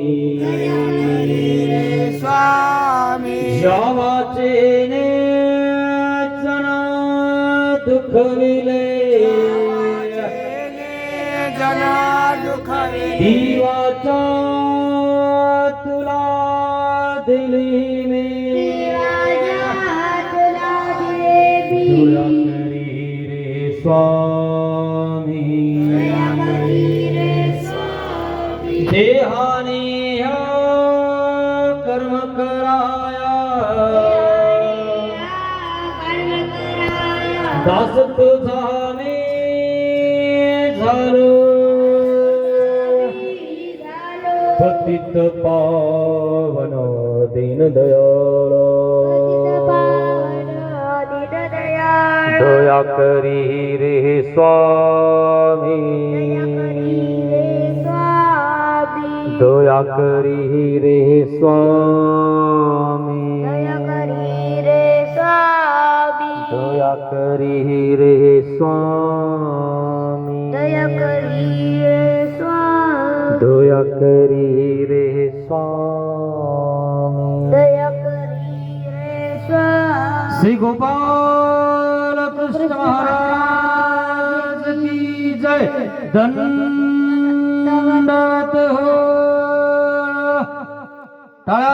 ज्या वाचेने जना दुखविले, दिवाचा तुला स्वामी देहाने ह्या कर्म कराया दास तुझाने झालो पतित पावन दीन दयाळ दया करी रे स्वामी दया करी रे स्वामी दया करी रे स्वामी दया करी रे स्वामी श्री गोपाल कृष्ण महाराज की जय दंडवत हो टाळ्या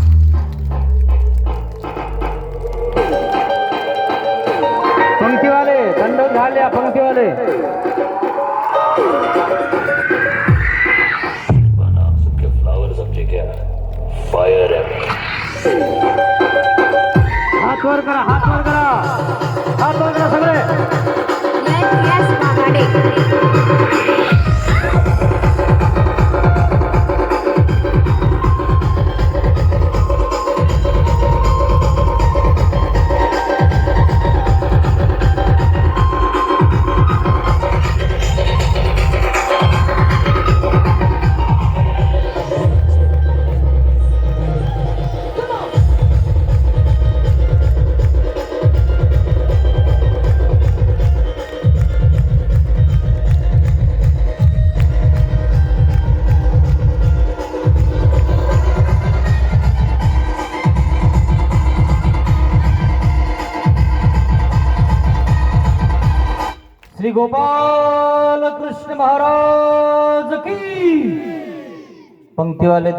पंक्तिवाले दंड झाल्या पंक्तिवाले फ्लावर समझे क्या फायर है हात वर करा हात वर करा हात वर करा सगळे श्री गोपाल कृष्ण महाराज की पंक्तिवाले